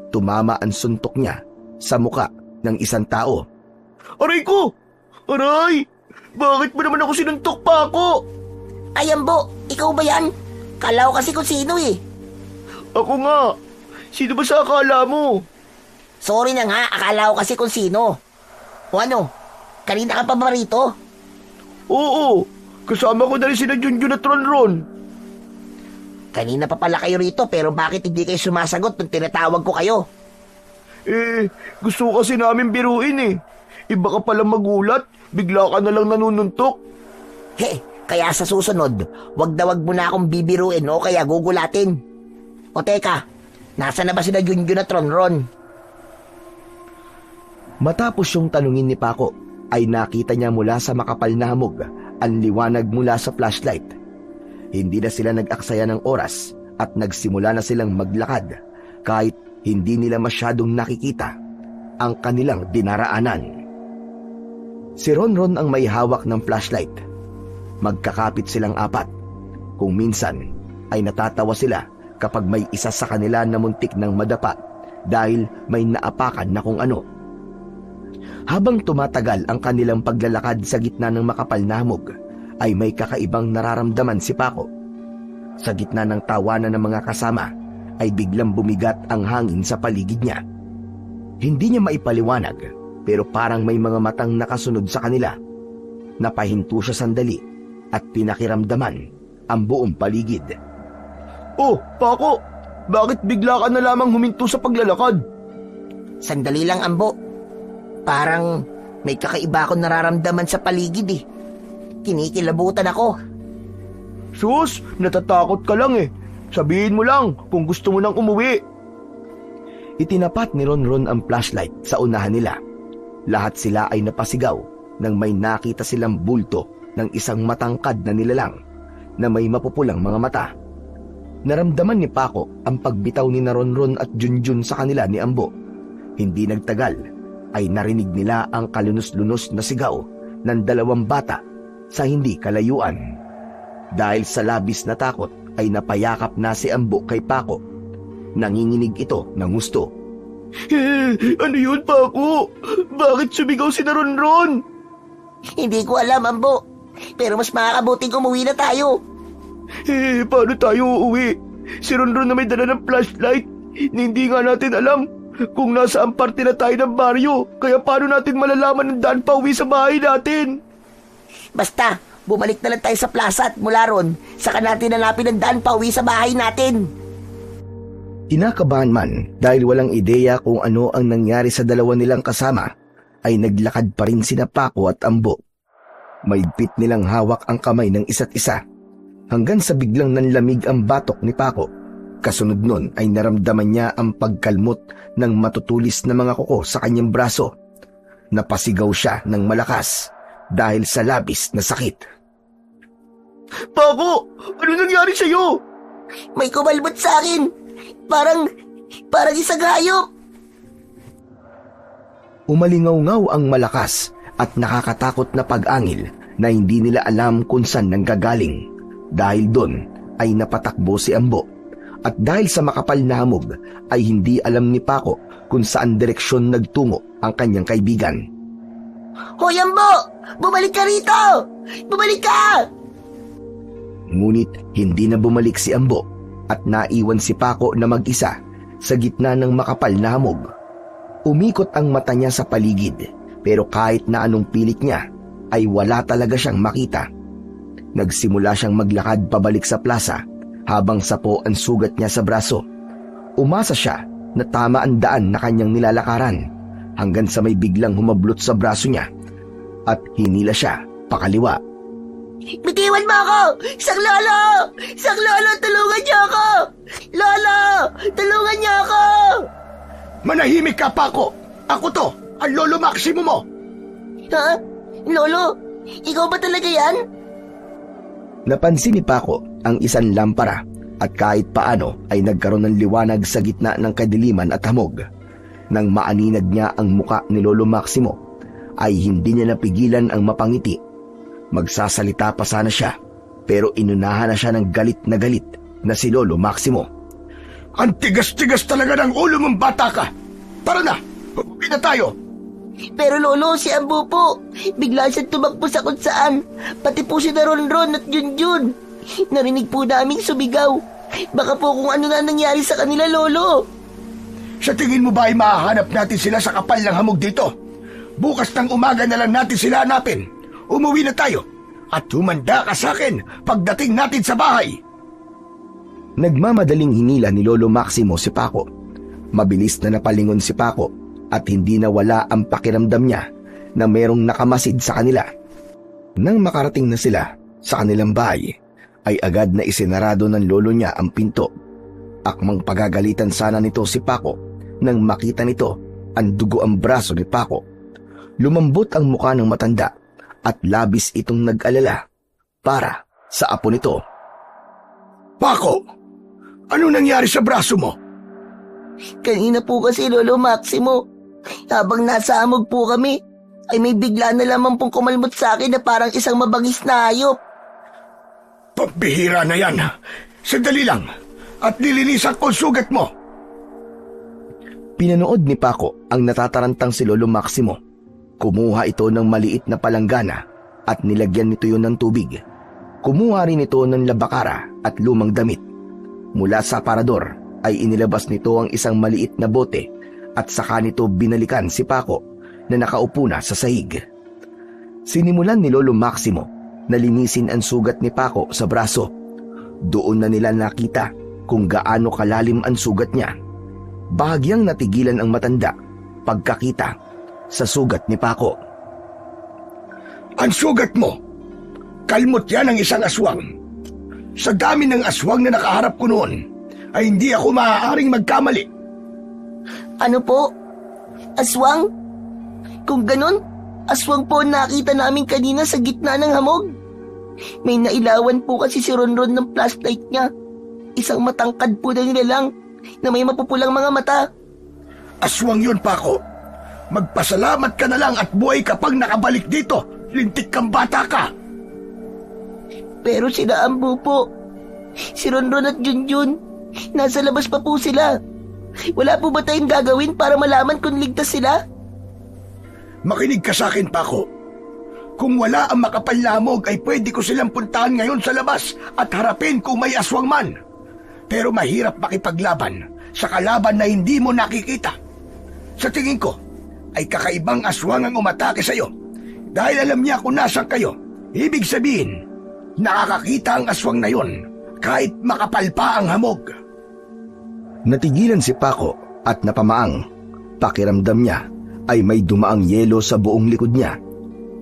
S1: Tumama ang suntok niya sa muka ng isang tao.
S4: Aray ko! Aray! Bakit mo naman ako sinuntok, Paco?
S3: Ay Ambo, ikaw ba yan? Kala ko kasi kung sino eh.
S4: Ako nga. Sino ba sa akala mo?
S3: Sorry na nga, akala ko kasi kung sino. O ano, kanina ka pa ba rito?
S4: Oo, kasama ko na rin sina Junjun at Ronron.
S3: Kanina pa pala kayo rito pero bakit hindi kayo sumasagot nung tinatawag ko kayo?
S4: Gusto kasi namin biruin eh. Iba ka palang magulat, bigla ka na lang nanununtok.
S3: Kaya sa susunod, wag na wag mo na akong bibiruin o kaya gugulatin. O teka, nasa na ba sila Junjun at Ronron?
S1: Matapos yung tanungin ni Paco, ay nakita niya mula sa makapal na hamog ang liwanag mula sa flashlight. Hindi na sila nag-aksaya ng oras at nagsimula na silang maglakad kahit hindi nila masyadong nakikita ang kanilang dinaraanan. Si Ronron ang may hawak ng flashlight. Magkakapit silang apat. Kung minsan ay natatawa sila kapag may isa sa kanila na muntik ng madapa dahil may naapakan na kung ano. Habang tumatagal ang kanilang paglalakad sa gitna ng makapal na hamog, ay may kakaibang nararamdaman si Paco. Sa gitna ng tawanan ng mga kasama, ay biglang bumigat ang hangin sa paligid niya. Hindi niya maipaliwanag, pero parang may mga matang nakasunod sa kanila. Napahinto siya sandali at pinakiramdaman ang buong paligid.
S4: Oh, Paco! Bakit bigla ka na lamang huminto sa paglalakad?
S3: Sandali lang, Ambo. Parang may kakaiba akong nararamdaman sa paligid eh. Kinikilabutan ako.
S4: Sus, natatakot ka lang eh. Sabihin mo lang kung gusto mo nang umuwi.
S1: Itinapat ni Ronron ang flashlight sa unahan nila. Lahat sila ay napasigaw nang may nakita silang bulto ng isang matangkad na nilalang na may mapupulang mga mata. Naramdaman ni Paco ang pagbitaw ni Ronron at Junjun sa kanila ni Ambo. Hindi nagtagal ay narinig nila ang kalunos-lunos na sigaw ng dalawang bata sa hindi kalayuan. Dahil sa labis na takot ay napayakap na si Ambo kay Paco. Nanginginig ito ng gusto.
S4: Ano yun, Paco? Bakit sumigaw si Ronron?
S3: Hindi ko alam, Ambo. Pero mas makakabuting umuwi na tayo.
S4: Paano tayo uuwi? Si Ronron na may dala ng flashlight. Hindi nga natin alam kung nasaan parte na tayo ng baryo. Kaya paano natin malalaman ang daan pa uwi sa bahay natin?
S3: Basta, bumalik na lang tayo sa plaza at mula ron, saka natin hanapin ang daan pa uwi sa bahay natin.
S1: Kinakabahan man dahil walang ideya kung ano ang nangyari sa dalawa nilang kasama, ay naglakad pa rin sina Paco at Ambo. Maigpit nilang hawak ang kamay ng isa't isa, hanggang sa biglang nanlamig ang batok ni Paco. Kasunod nun ay naramdaman niya ang pagkalmot ng matutulis na mga kuko sa kanyang braso. Napasigaw siya ng malakas dahil sa labis na sakit.
S4: Paco! Ano nangyari sa'yo?
S3: May kumalbot sa akin. Parang isang hayop.
S1: Umalingaw-ngaw ang malakas at nakakatakot na pag-angil na hindi nila alam kung saan nanggagaling. Dahil doon ay napatakbo si Ambo. At dahil sa makapal na hamog ay hindi alam ni Paco kung saan direksyon nagtungo ang kanyang kaibigan.
S3: Hoy, Ambo! Bumalik ka rito! Bumalik ka!
S1: Ngunit hindi na bumalik si Ambo at naiwan si Paco na mag-isa sa gitna ng makapal na hamog. Umikot ang mata niya sa paligid, pero kahit na anong pilit niya ay wala talaga siyang makita. Nagsimula siyang maglakad pabalik sa plaza habang sapo ang sugat niya sa braso. Umasa siya na tama ang daan na kanyang nilalakaran hanggang sa may biglang humablot sa braso niya at hinila siya pakaliwa.
S3: Bitiwan mo ako! Isang lolo! Isang lolo! Tulungan niyo ako! Lolo! Tulungan niyo ako!
S2: Manahimik ka, Paco! Ako to, ang Lolo Maximo mo!
S3: Ha? Lolo? Ikaw ba talaga yan?
S1: Napansin ni Paco ang isang lampara at kahit paano ay nagkaroon ng liwanag sa gitna ng kadiliman at hamog. Nang maaninag niya ang muka ni Lolo Maximo, ay hindi niya napigilan ang mapangiti. Magsasalita pa sana siya, pero inunahan na siya ng galit na si Lolo Maximo.
S2: Ang tigas-tigas talaga ng ulo mong bata ka! Tara na! Uwi na tayo!
S3: Pero Lolo, si Ambo po, bigla siya tumakbo sa kung saan. Pati po si Ronron at Junjun. Narinig po naming sumigaw. Baka po kung ano na nangyari sa kanila, Lolo.
S2: Sa tingin mo ba ay mahahanap natin sila sa kapal ng hamog dito? Bukas ng umaga na lang natin sila hanapin. Umuwi na tayo at humanda ka sa akin pagdating natin sa bahay.
S1: Nagmamadaling hinila ni Lolo Maximo si Paco. Mabilis na napalingon si Paco at hindi nawala ang pakiramdam niya na mayroong nakamasid sa kanila. Nang makarating na sila sa kanilang bahay, ay agad na isinarado ng lolo niya ang pinto. Akmang pagagalitan sana nito si Paco nang makita nito ang dugo ang braso ni Paco. Lumambot ang mukha ng matanda at labis itong nag-alala para sa apo nito.
S2: Paco, ano nangyari sa braso mo?
S3: Kanina po kasi, Lolo Maximo, habang nasa amog po kami, ay may bigla na lamang pong kumalmot sa akin na parang isang mabangis na hayop.
S2: Pambihira na yan. Sandali lang, at nilinisan ko ang sugat mo.
S1: Pinanood ni Paco ang natatarantang si Lolo Maximo. Kumuha ito ng maliit na palanggana at nilagyan nito yun ng tubig. Kumuha rin ito ng labakara at lumang damit. Mula sa aparador ay inilabas nito ang isang maliit na bote at saka nito binalikan si Paco na nakaupo na sa sahig. Sinimulan ni Lolo Maximo na linisin ang sugat ni Paco sa braso. Doon na nila nakita kung gaano kalalim ang sugat niya. Bahagyang natigilan ang matanda pagkakita sa sugat ni Paco.
S2: Ang sugat mo, kalmot yan ng isang aswang. Sa dami ng aswang na nakaharap ko noon, ay hindi ako maaaring magkamali.
S3: Ano po? Aswang? Kung ganun, aswang po ang nakita namin kanina sa gitna ng hamog. May nailawan po kasi si Ronron ng flashlight niya. Isang matangkad po na nilalang na may mapupulang mga mata.
S2: Aswang yun, Paco. Magpasalamat ka na lang at buhay kapag nakabalik dito. Lintik kang bata ka.
S3: Pero sila Ambo po. Si Ronron at Junjun, nasa labas pa po sila. Wala po ba tayong gagawin para malaman kung ligtas sila?
S2: Makinig ka sa akin, Paco. Kung wala ang makapanlamog ay pwede ko silang puntahan ngayon sa labas at harapin kung may aswang man. Pero mahirap makipaglaban sa kalaban na hindi mo nakikita. Sa tingin ko, ay kakaibang aswang ang umatake sa iyo. Dahil alam niya kung nasan kayo, ibig sabihin, nakakakita ang aswang na yon kahit makapal pa ang hamog.
S1: Natigilan si Paco at napamaang. Pakiramdam niya ay may dumaang yelo sa buong likod niya.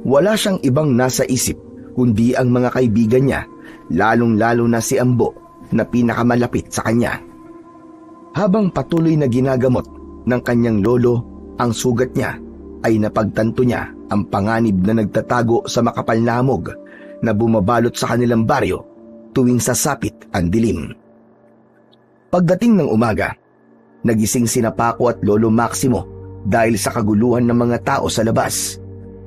S1: Wala siyang ibang nasa isip kundi ang mga kaibigan niya, lalong-lalo na si Ambo na pinakamalapit sa kanya. Habang patuloy na ginagamot ng kanyang lolo ang sugat niya, ay napagtanto niya ang panganib na nagtatago sa makapal na hamog na bumabalot sa kanilang baryo tuwing sasapit ang dilim. Pagdating ng umaga, nagising sina Paco at Lolo Maximo dahil sa kaguluhan ng mga tao sa labas.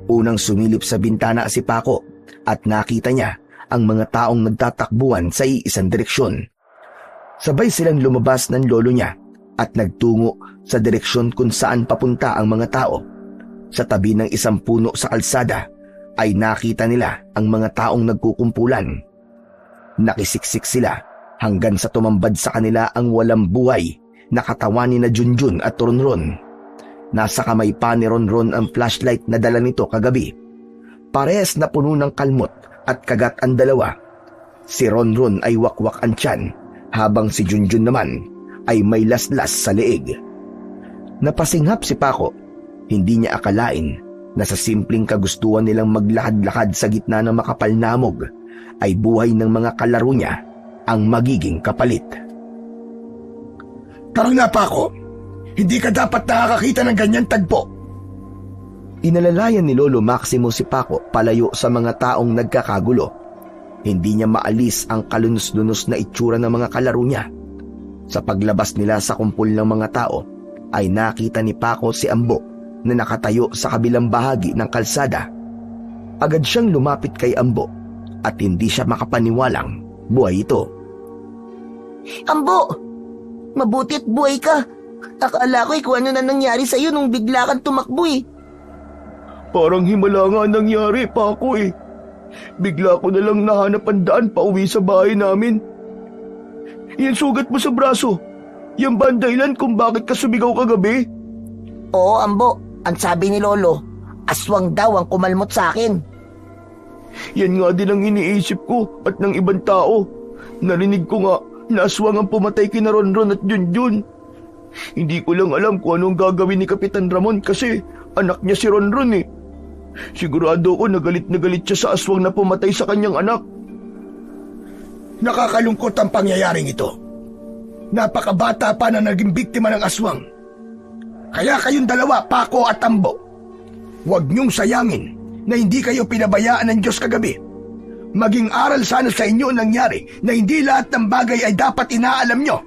S1: Unang sumilip sa bintana si Paco at nakita niya ang mga taong nagtatakbuhan sa iisang direksyon. Sabay silang lumabas ng lolo niya at nagtungo sa direksyon kung saan papunta ang mga tao. Sa tabi ng isang puno sa kalsada ay nakita nila ang mga taong nagkukumpulan. Nakisiksik sila hanggang sa tumambad sa kanila ang walang buhay na katawan ni na Junjun at Ronron. Nasa kamay pa ni Ronron ang flashlight na dala nito kagabi. Parehas na puno ng kalmot at kagat ang dalawa. Si Ronron ay wakwak ang tiyan, habang si Junjun naman ay may laslas sa leeg. Napasinghap si Paco. Hindi niya akalain na sa simpleng kagustuhan nilang maglakad-lakad sa gitna ng makapal na hamog ay buhay ng mga kalaro niya ang magiging kapalit.
S2: Tara na, Paco. Hindi ka dapat nakakakita ng ganyan tagpo.
S1: Inalalayan ni Lolo Maximo si Paco palayo sa mga taong nagkakagulo. Hindi niya maalis ang kalunos-lunos na itsura ng mga kalaro niya. Sa paglabas nila sa kumpul ng mga tao, ay nakita ni Paco si Ambo na nakatayo sa kabilang bahagi ng kalsada. Agad siyang lumapit kay Ambo at hindi siya makapaniwalang buhay ito.
S3: Ambo! Mabuti at buhay ka. Akala ko kung ano na nangyari sa'yo nung bigla kang tumakbo eh.
S4: Parang himala nga nangyari, Paco eh. Bigla ko na lang nahanap ang daan pa uwi sa bahay namin. Yan sugat mo sa braso. Yan ba ang dahilan kung bakit ka sumigaw kagabi?
S3: Oo, Ambo. Ang sabi ni Lolo, aswang daw ang kumalmot sa akin.
S4: Yan nga din ang iniisip ko at ng ibang tao. Narinig ko nga na aswang ang pumatay kina Ronron at Junjun. Hindi ko lang alam kung anong gagawin ni Kapitan Ramon kasi anak niya si Ronron eh. Sigurado ko na galit siya sa aswang na pumatay sa kanyang anak.
S2: Nakakalungkot ang pangyayaring ito. Napakabata pa na naging biktima ng aswang. Kaya kayong dalawa, Paco at Ambo, huwag niyong sayangin na hindi kayo pinabayaan ng Diyos kagabi. Maging aral sana sa inyo ang nangyari na hindi lahat ng bagay ay dapat inaalam nyo.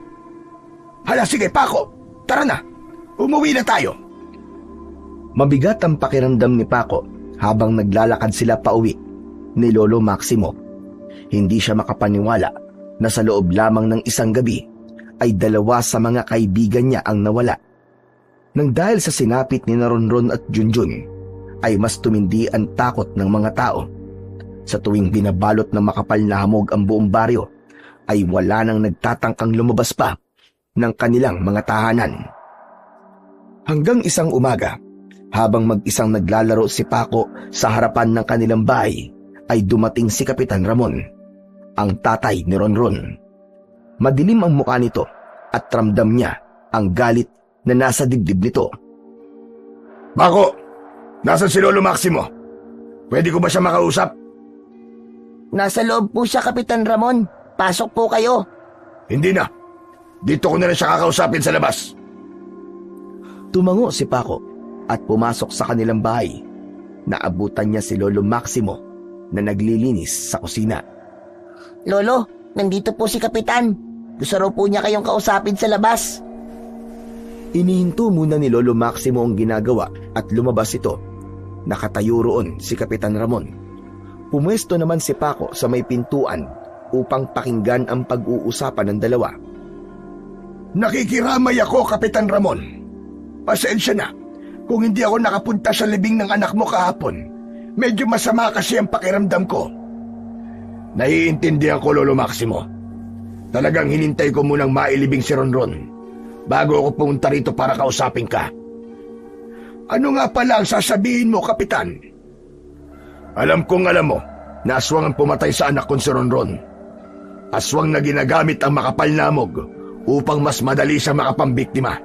S2: Hala, sige Paco, tara na. Umuwi na tayo.
S1: Mabigat ang pakiramdam ni Paco habang naglalakad sila pauwi ni Lolo Maximo. Hindi siya makapaniwala na sa loob lamang ng isang gabi ay 2 sa mga kaibigan niya ang nawala. Nang dahil sa sinapit ni Ronron at Junjun, ay mas tumindi ang takot ng mga tao. Sa tuwing binabalot ng makapal na hamog ang buong baryo, ay wala nang nagtatangkang lumabas pa ng kanilang mga tahanan. Hanggang isang umaga, habang mag-isang naglalaro si Paco sa harapan ng kanilang bahay, ay dumating si Kapitan Ramon, ang tatay ni Ronron. Madilim ang mukha nito at ramdam niya ang galit na nasa dibdib nito.
S2: Paco, nasan si Lolo Maximo? Pwede ko ba siya makausap?
S3: Nasa loob po siya, Kapitan Ramon. Pasok po kayo.
S2: Hindi na. Dito ko na rin siya kakausapin sa labas.
S1: Tumango si Paco at pumasok sa kanilang bahay. Naabutan niya si Lolo Maximo na naglilinis sa kusina.
S3: Lolo, nandito po si Kapitan. Gusto raw po niya kayong kausapin sa labas.
S1: Inihinto muna ni Lolo Maximo ang ginagawa at lumabas ito. Nakatayo roon si Kapitan Ramon. Pumwesto naman si Paco sa may pintuan upang pakinggan ang pag-uusapan ng dalawa.
S2: Nakikiramay ako, Kapitan Ramon. Pasensya na kung hindi ako nakapunta sa libing ng anak mo kahapon. Medyo masama kasi ang pakiramdam ko. Naiintindihan ko, Lolo Maximo. Talagang hinintay ko munang mailibing si Ronron bago ako pumunta rito para kausapin ka. Ano nga pala ang sasabihin mo, Kapitan? Alam mo na aswang ang pumatay sa anak kong si Ronron. Aswang na ginagamit ang makapal na hamog upang mas madali siya makapambiktima.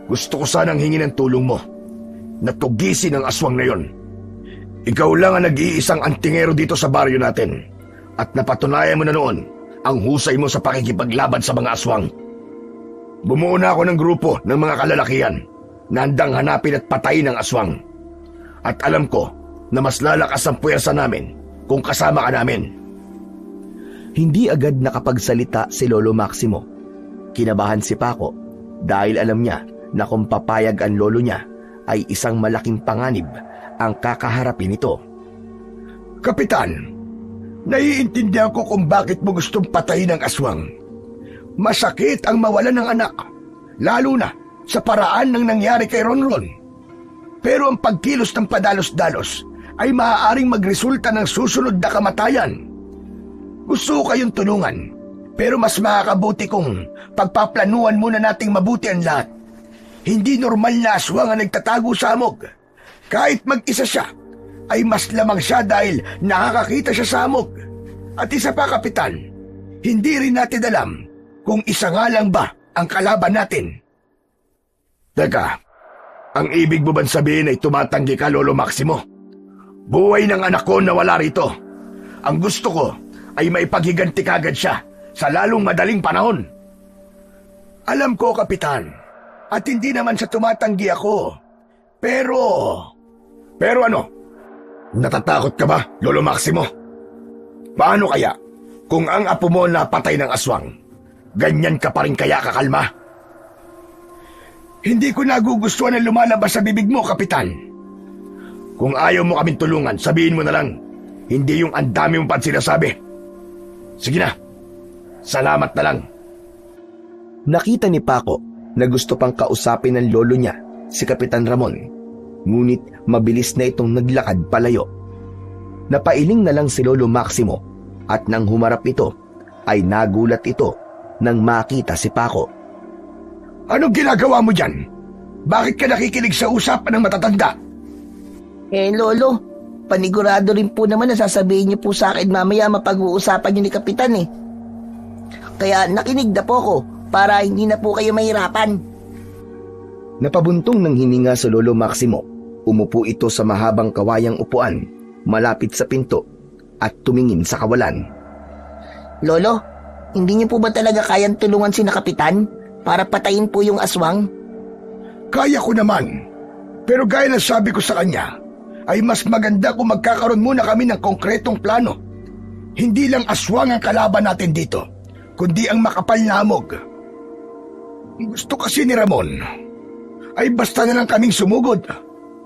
S2: Gusto ko sanang hingin ng tulong mo na tugisin ang aswang na yon. Ikaw lang ang nag-iisang antingero dito sa baryo natin at napatunayan mo na noon ang husay mo sa pakikipaglaban sa mga aswang. Bumuo na ako ng grupo ng mga kalalakihan na handang hanapin at patayin ang aswang. At alam ko na mas lalakas ang puwersa namin kung kasama ka namin.
S1: Hindi agad nakapagsalita si Lolo Maximo. Kinabahan si Paco dahil alam niya na kung papayag ang lolo niya ay isang malaking panganib ang kakaharapin nito.
S2: Kapitan, naiintindihan ko kung bakit mo gustong patayin ang aswang. Masakit ang mawalan ng anak, lalo na sa paraan ng nangyari kay Ronron. Pero ang pagkilos ng padalos-dalos ay maaaring magresulta ng susunod na kamatayan. Gusto ko kayong tulungan, pero mas makakabuti kung pagpaplanuhan muna nating mabuti ang lahat. Hindi normal na aswang ang nagtatago sa hamog. Kahit mag-isa siya, ay mas lamang siya dahil nakakakita siya sa hamog. At isa pa, Kapitan, hindi rin natin alam kung isa nga lang ba ang kalaban natin. Teka, ang ibig mo bang sabihin ay tumatanggi ka, Lolo Maximo? Buhay ng anak ko na wala rito. Ang gusto ko ay maipaghiganti kagad siya sa lalong madaling panahon. Alam ko, Kapitan, at hindi naman sa tumatanggi ako. Pero ano? Natatakot ka ba, Lolo Maximo? Paano kaya kung ang apo mo napatay ng aswang? Ganyan ka pa rin kaya kakalma? Hindi ko nagugustuhan ang lumalabas sa bibig mo, Kapitan. Kung ayaw mo kaming tulungan, sabihin mo na lang. Hindi yung ang dami mong sinasabi. Sige na. Salamat na lang.
S1: Nakita ni Paco na gusto pang kausapin ng lolo niya, si Kapitan Ramon. Ngunit mabilis na itong naglakad palayo. Napailing na lang si Lolo Maximo at nang humarap ito, ay nagulat ito nang makita si Paco.
S2: Anong ginagawa mo dyan? Bakit ka nakikinig sa usapan ng matatanda?
S3: Lolo, panigurado rin po naman na sasabihin niyo po sa akin mamaya mapag-uusapan niyo ni Kapitan eh. Kaya nakinig na po ko para hindi na po kayo mahirapan.
S1: Napabuntong ng hininga sa Lolo Maximo, umupo ito sa mahabang kawayang upuan, malapit sa pinto, at tumingin sa kawalan.
S3: Lolo, hindi niyo po ba talaga kayang tulungan si na Kapitan para patayin po yung aswang?
S2: Kaya ko naman. Pero gaya na sabi ko sa kanya, ay mas maganda kung magkakaroon muna kami ng konkretong plano. Hindi lang aswang ang kalaban natin dito, kundi ang makapal na hamog. Gusto kasi ni Ramon ay basta na lang kaming sumugod.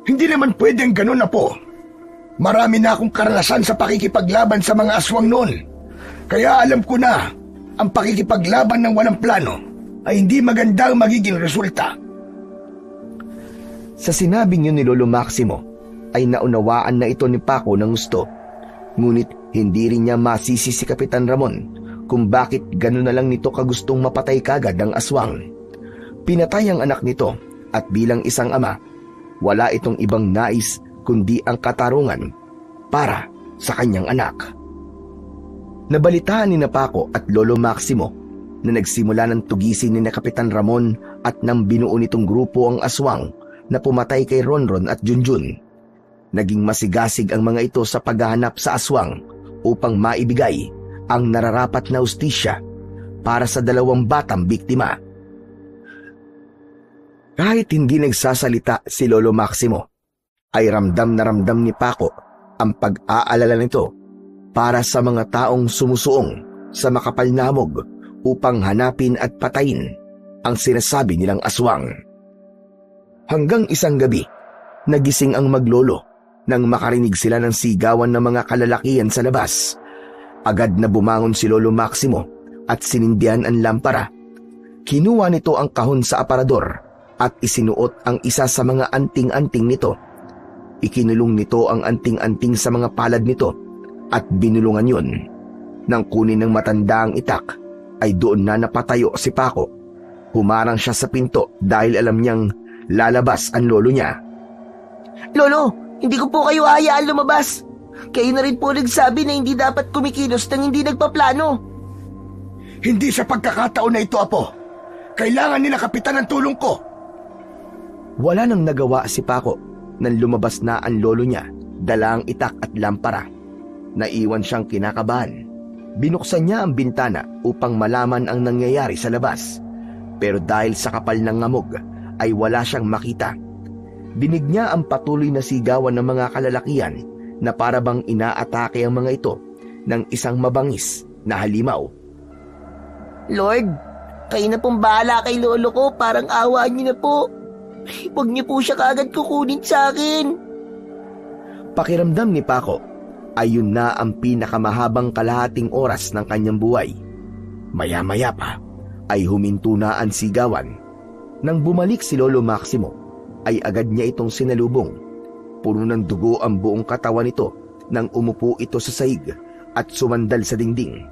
S2: Hindi naman pwedeng ganun na po. Marami na akong karanasan sa pakikipaglaban sa mga aswang noon. Kaya alam ko na ang pakikipaglaban ng walang plano ay hindi maganda ang magiging resulta.
S1: Sa sinabing yun ni Lolo Maximo, ay naunawaan na ito ni Paco ng gusto. Ngunit hindi rin niya masisi si Kapitan Ramon kung bakit gano'n na lang nito kagustong mapatay kagad ang aswang. Pinatay ang anak nito at bilang isang ama, wala itong ibang nais kundi ang katarungan para sa kanyang anak. Nabalitaan ni Paco at Lolo Maximo na nagsimula ng tugisin ni Kapitan Ramon at nang binuo nitong grupo ang aswang na pumatay kay Ronron at Junjun. Naging masigasig ang mga ito sa paghahanap sa aswang upang maibigay ang nararapat na hustisya para sa 2 batang biktima. Kahit hindi nagsasalita si Lolo Maximo, ay ramdam na ramdam ni Paco ang pag-aalala nito para sa mga taong sumusuong sa makapal na hamog upang hanapin at patayin ang sinasabi nilang aswang. Hanggang isang gabi, nagising ang maglolo nang makarinig sila ng sigawan ng mga kalalakihan sa labas. Agad na bumangon si Lolo Maximo at sinindihan ang lampara. Kinuha nito ang kahon sa aparador at isinuot ang isa sa mga anting-anting nito. Ikinulong nito ang anting-anting sa mga palad nito at binulungan yun. Nang kunin ng matanda ang itak, ay doon na napatayo si Paco. Humarang siya sa pinto dahil alam niyang lalabas ang lolo niya.
S3: Lolo, hindi ko po kayo hayaan lumabas. Kayo na rin po nagsabi na hindi dapat kumikilos nang hindi nagpaplano.
S2: Hindi sa pagkakataon na ito, Apo. Kailangan nila kapitan ng tulong ko.
S1: Wala nang nagawa si Paco nang lumabas na ang lolo niya, dala ang itak at lampara. Naiwan siyang kinakabahan. Binuksan niya ang bintana upang malaman ang nangyayari sa labas. Pero dahil sa kapal ng ngamog, ay wala siyang makita. Dinig niya ang patuloy na sigawan ng mga kalalakihan na para bang inaatake ang mga ito ng isang mabangis na halimaw.
S3: Lord, kayo na pong bahala kay lolo ko, parang awa niyo na po. Huwag niyo po siya kaagad kukunin sa akin.
S1: Pakiramdam ni Paco, ayun na ang pinakamahabang kalahating oras ng kanyang buhay. Maya-maya pa ay huminto na ang sigawan. Nang bumalik si Lolo Maximo, ay agad niya itong sinalubong. Puno ng dugo ang buong katawan nito nang umupo ito sa sahig at sumandal sa dingding.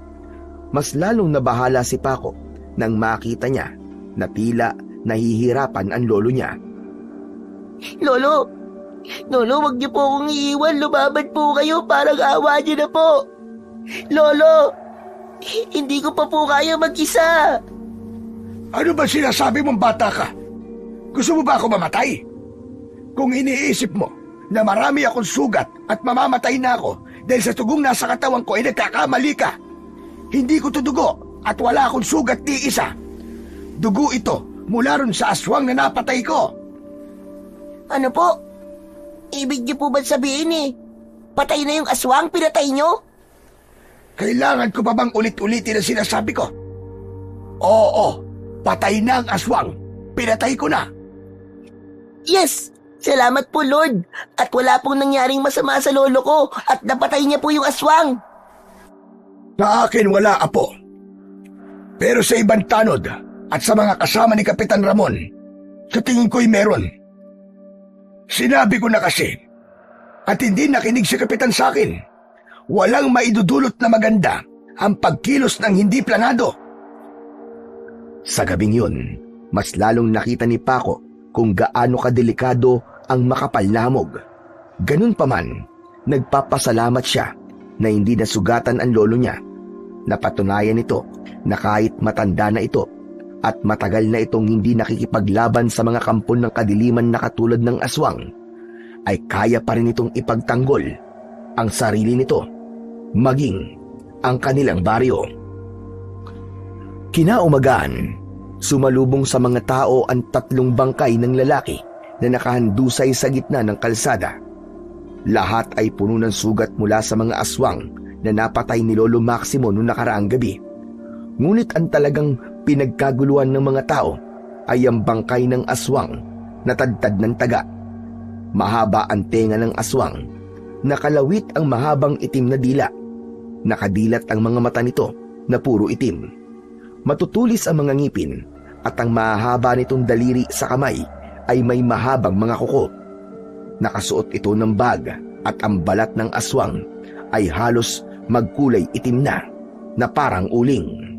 S1: Mas lalong nabahala si Paco nang makita niya na tila nahihirapan ang lolo niya.
S3: Lolo, wag niyo po akong iiwan. Lumaban po kayo, parang awa niyo na po. Lolo, hindi ko pa po kaya mag-isa.
S2: Ano ba sinasabi mong bata ka? Gusto mo ba ako mamatay? Kung iniisip mo na marami akong sugat at mamamatay na ako dahil sa tugong nasa katawan ko ay nagkakamali ka. Hindi ko to dugo at wala akong sugat ni isa. Dugo ito mula ron sa aswang na napatay ko.
S3: Ano po? Ibig niyo po ba sabihin patay na yung aswang pinatay niyo?
S2: Kailangan ko pa bang ulit-ulitin ang sinasabi ko? Oo, patay na ang aswang. Pinatay ko na.
S3: Yes! Salamat po, Lord. At wala pong nangyaring masama sa lolo ko at napatay niya po yung aswang.
S2: Sa akin wala, Apo. Pero sa ibang tanod at sa mga kasama ni Kapitan Ramon, sa tingin ko'y meron. Sinabi ko na kasi, at hindi nakinig si Kapitan sa akin, walang maidudulot na maganda ang pagkilos ng hindi planado.
S1: Sa gabing yun, mas lalong nakita ni Paco kung gaano kadelikado ang makapal na hamog. Ganun pa man, nagpapasalamat siya na hindi nasugatan ang lolo niya. Napatunayan ito na kahit matanda na ito at matagal na itong hindi nakikipaglaban sa mga kampon ng kadiliman na katulad ng aswang, ay kaya pa rin itong ipagtanggol ang sarili nito, maging ang kanilang baryo. Kinaumagahan, sumalubong sa mga tao ang 3 bangkay ng lalaki na nakahandusay sa gitna ng kalsada. Lahat ay puno ng sugat mula sa mga aswang na napatay ni Lolo Maximo noong nakaraang gabi. Ngunit ang talagang pinagkaguluhan ng mga tao ay ang bangkay ng aswang na tadtad ng taga. Mahaba ang tenga ng aswang, nakalawit ang mahabang itim na dila, nakadilat ang mga mata nito na puro itim. Matutulis ang mga ngipin at ang mahaba nitong daliri sa kamay ay may mahabang mga kuko. Nakasuot ito ng bag at ang balat ng aswang ay halos magkulay itim na parang uling.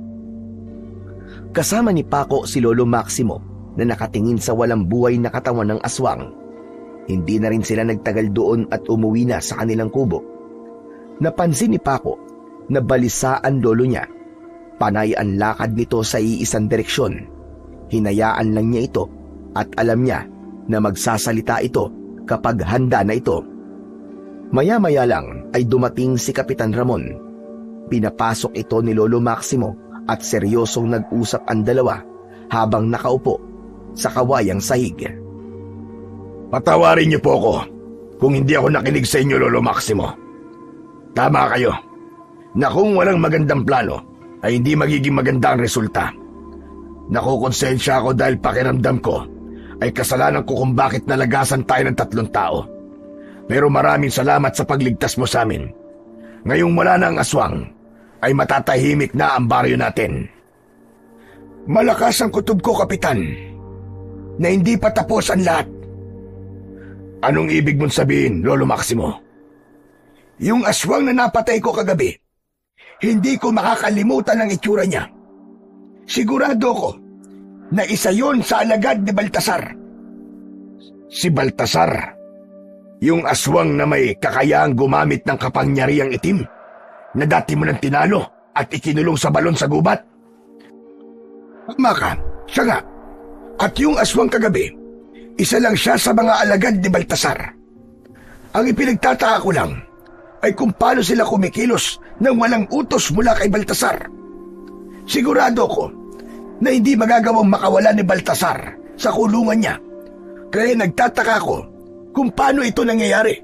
S1: Kasama ni Paco si Lolo Maximo na nakatingin sa walang buhay na katawan ng aswang. Hindi na rin sila nagtagal doon at umuwi na sa kanilang kubo. Napansin ni Paco na balisa ang lolo niya. Panay ang lakad nito sa iisang direksyon. Hinayaan lang niya ito at alam niya na magsasalita ito kapag handa na ito. Maya-maya lang ay dumating si Kapitan Ramon. Pinapasok ito ni Lolo Maximo at seryosong nag-usap ang dalawa habang nakaupo sa kawayang sahig.
S2: Patawarin niyo po ako kung hindi ako nakinig sa inyo, Lolo Maximo. Tama kayo na kung walang magandang plano ay hindi magiging maganda ang resulta. Nakukonsensya ako dahil pakiramdam ko ay kasalanan ko kung bakit nalagasan tayo ng 3 tao. Pero maraming salamat sa pagligtas mo sa amin. Ngayong wala na ang aswang, ay matatahimik na ang baryo natin. Malakas ang kutob ko, Kapitan, na hindi pa tapos ang lahat. Anong ibig mong sabihin, Lolo Maximo? Yung aswang na napatay ko kagabi, hindi ko makakalimutan ang itsura niya. Sigurado ko na isa yon sa alagad ni Baltasar. Si Baltasar, yung aswang na may kakayahang gumamit ng kapangyarihang itim na dati mo nang tinalo at ikinulong sa balon sa gubat. Tama ka, siya nga. At yung aswang kagabi, isa lang siya sa mga alagad ni Baltasar. Ang ipinagtataka ko lang ay kung paano sila kumikilos nang walang utos mula kay Baltasar. Sigurado ko na hindi magagawang makawala ni Baltasar sa kulungan niya. Kaya nagtataka ko kung paano ito nangyayari.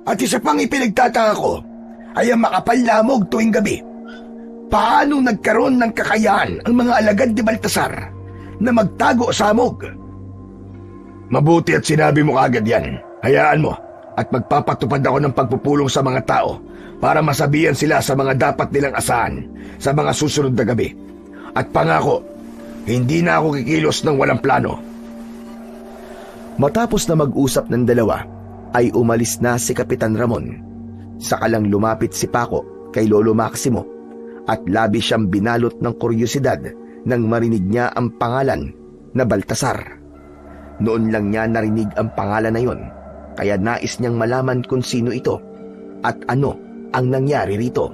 S2: At isa pang ipinagtataka ko ay ang makapanlamog tuwing gabi. Paano nagkaroon ng kakayahan ang mga alagad ni Baltasar na magtago sa amog? Mabuti at sinabi mo kagad yan. Hayaan mo at magpapatupad ako ng pagpupulong sa mga tao para masabihan sila sa mga dapat nilang asahan sa mga susunod na gabi. At pangako, hindi na ako kikilos ng walang plano.
S1: Matapos na mag-usap ng dalawa, ay umalis na si Kapitan Ramon. Saka lang lumapit si Paco kay Lolo Maximo at labis siyang binalot ng kuryosidad nang marinig niya ang pangalan na Baltasar. Noon lang niya narinig ang pangalan na yon, kaya nais niyang malaman kung sino ito at ano ang nangyari rito.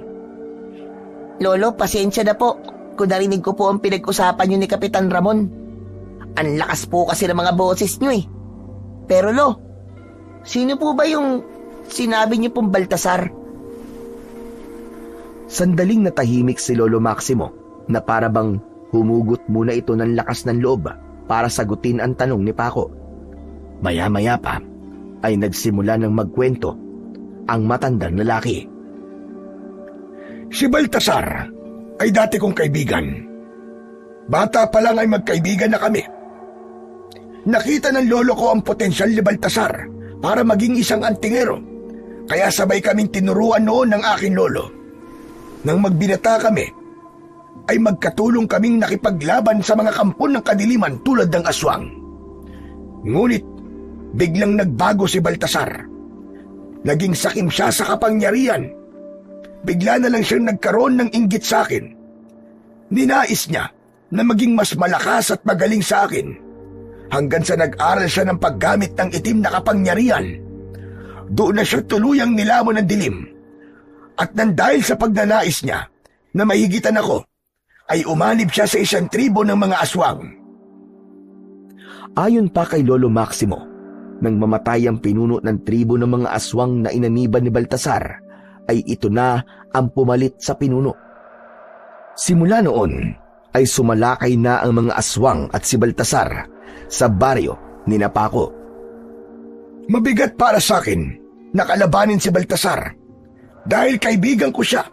S3: Lolo, pasensya na po kung narinig ko po ang pinag-usapan niyo ni Kapitan Ramon. Ang lakas po kasi ng mga boses niyo eh. Pero Lo, sino po ba yung sinabi niyo pong Baltasar?
S1: Sandaling natahimik si Lolo Maximo na para bang humugot muna ito ng lakas ng loob para sagutin ang tanong ni Paco. Maya-maya pa ay nagsimula ng magkwento ang matandang lalaki.
S2: Si Baltasar ay dati kong kaibigan. Bata pa lang ay magkaibigan na kami. Nakita ng lolo ko ang potensyal ni Baltasar para maging isang antingero, kaya sabay kaming tinuruan noon ng aking lolo. Nang magbinata kami, ay magkatulong kaming nakipaglaban sa mga kampon ng kadiliman tulad ng aswang. Ngunit biglang nagbago si Baltasar. Naging sakim siya sa kapangyarihan. Bigla na lang siyang nagkaroon ng inggit sa akin. Ninais niya na maging mas malakas at magaling sa akin. Hanggang sa nag-aral siya ng paggamit ng itim na kapangyarihan. Doon na siya tuluyang nilamon ng dilim. At nang dahil sa pagnanais niya na mahigitan ako, ay umanib siya sa isang tribo ng mga aswang.
S1: Ayon pa kay Lolo Maximo, nang mamatay ang pinuno ng tribo ng mga aswang na inaniban ni Baltasar, ay ito na ang pumalit sa pinuno. Simula noon ay sumalakay na ang mga aswang at si Baltasar sa baryo ni Paco.
S2: Mabigat para sa akin na kalabanin si Baltasar dahil kaibigan ko siya.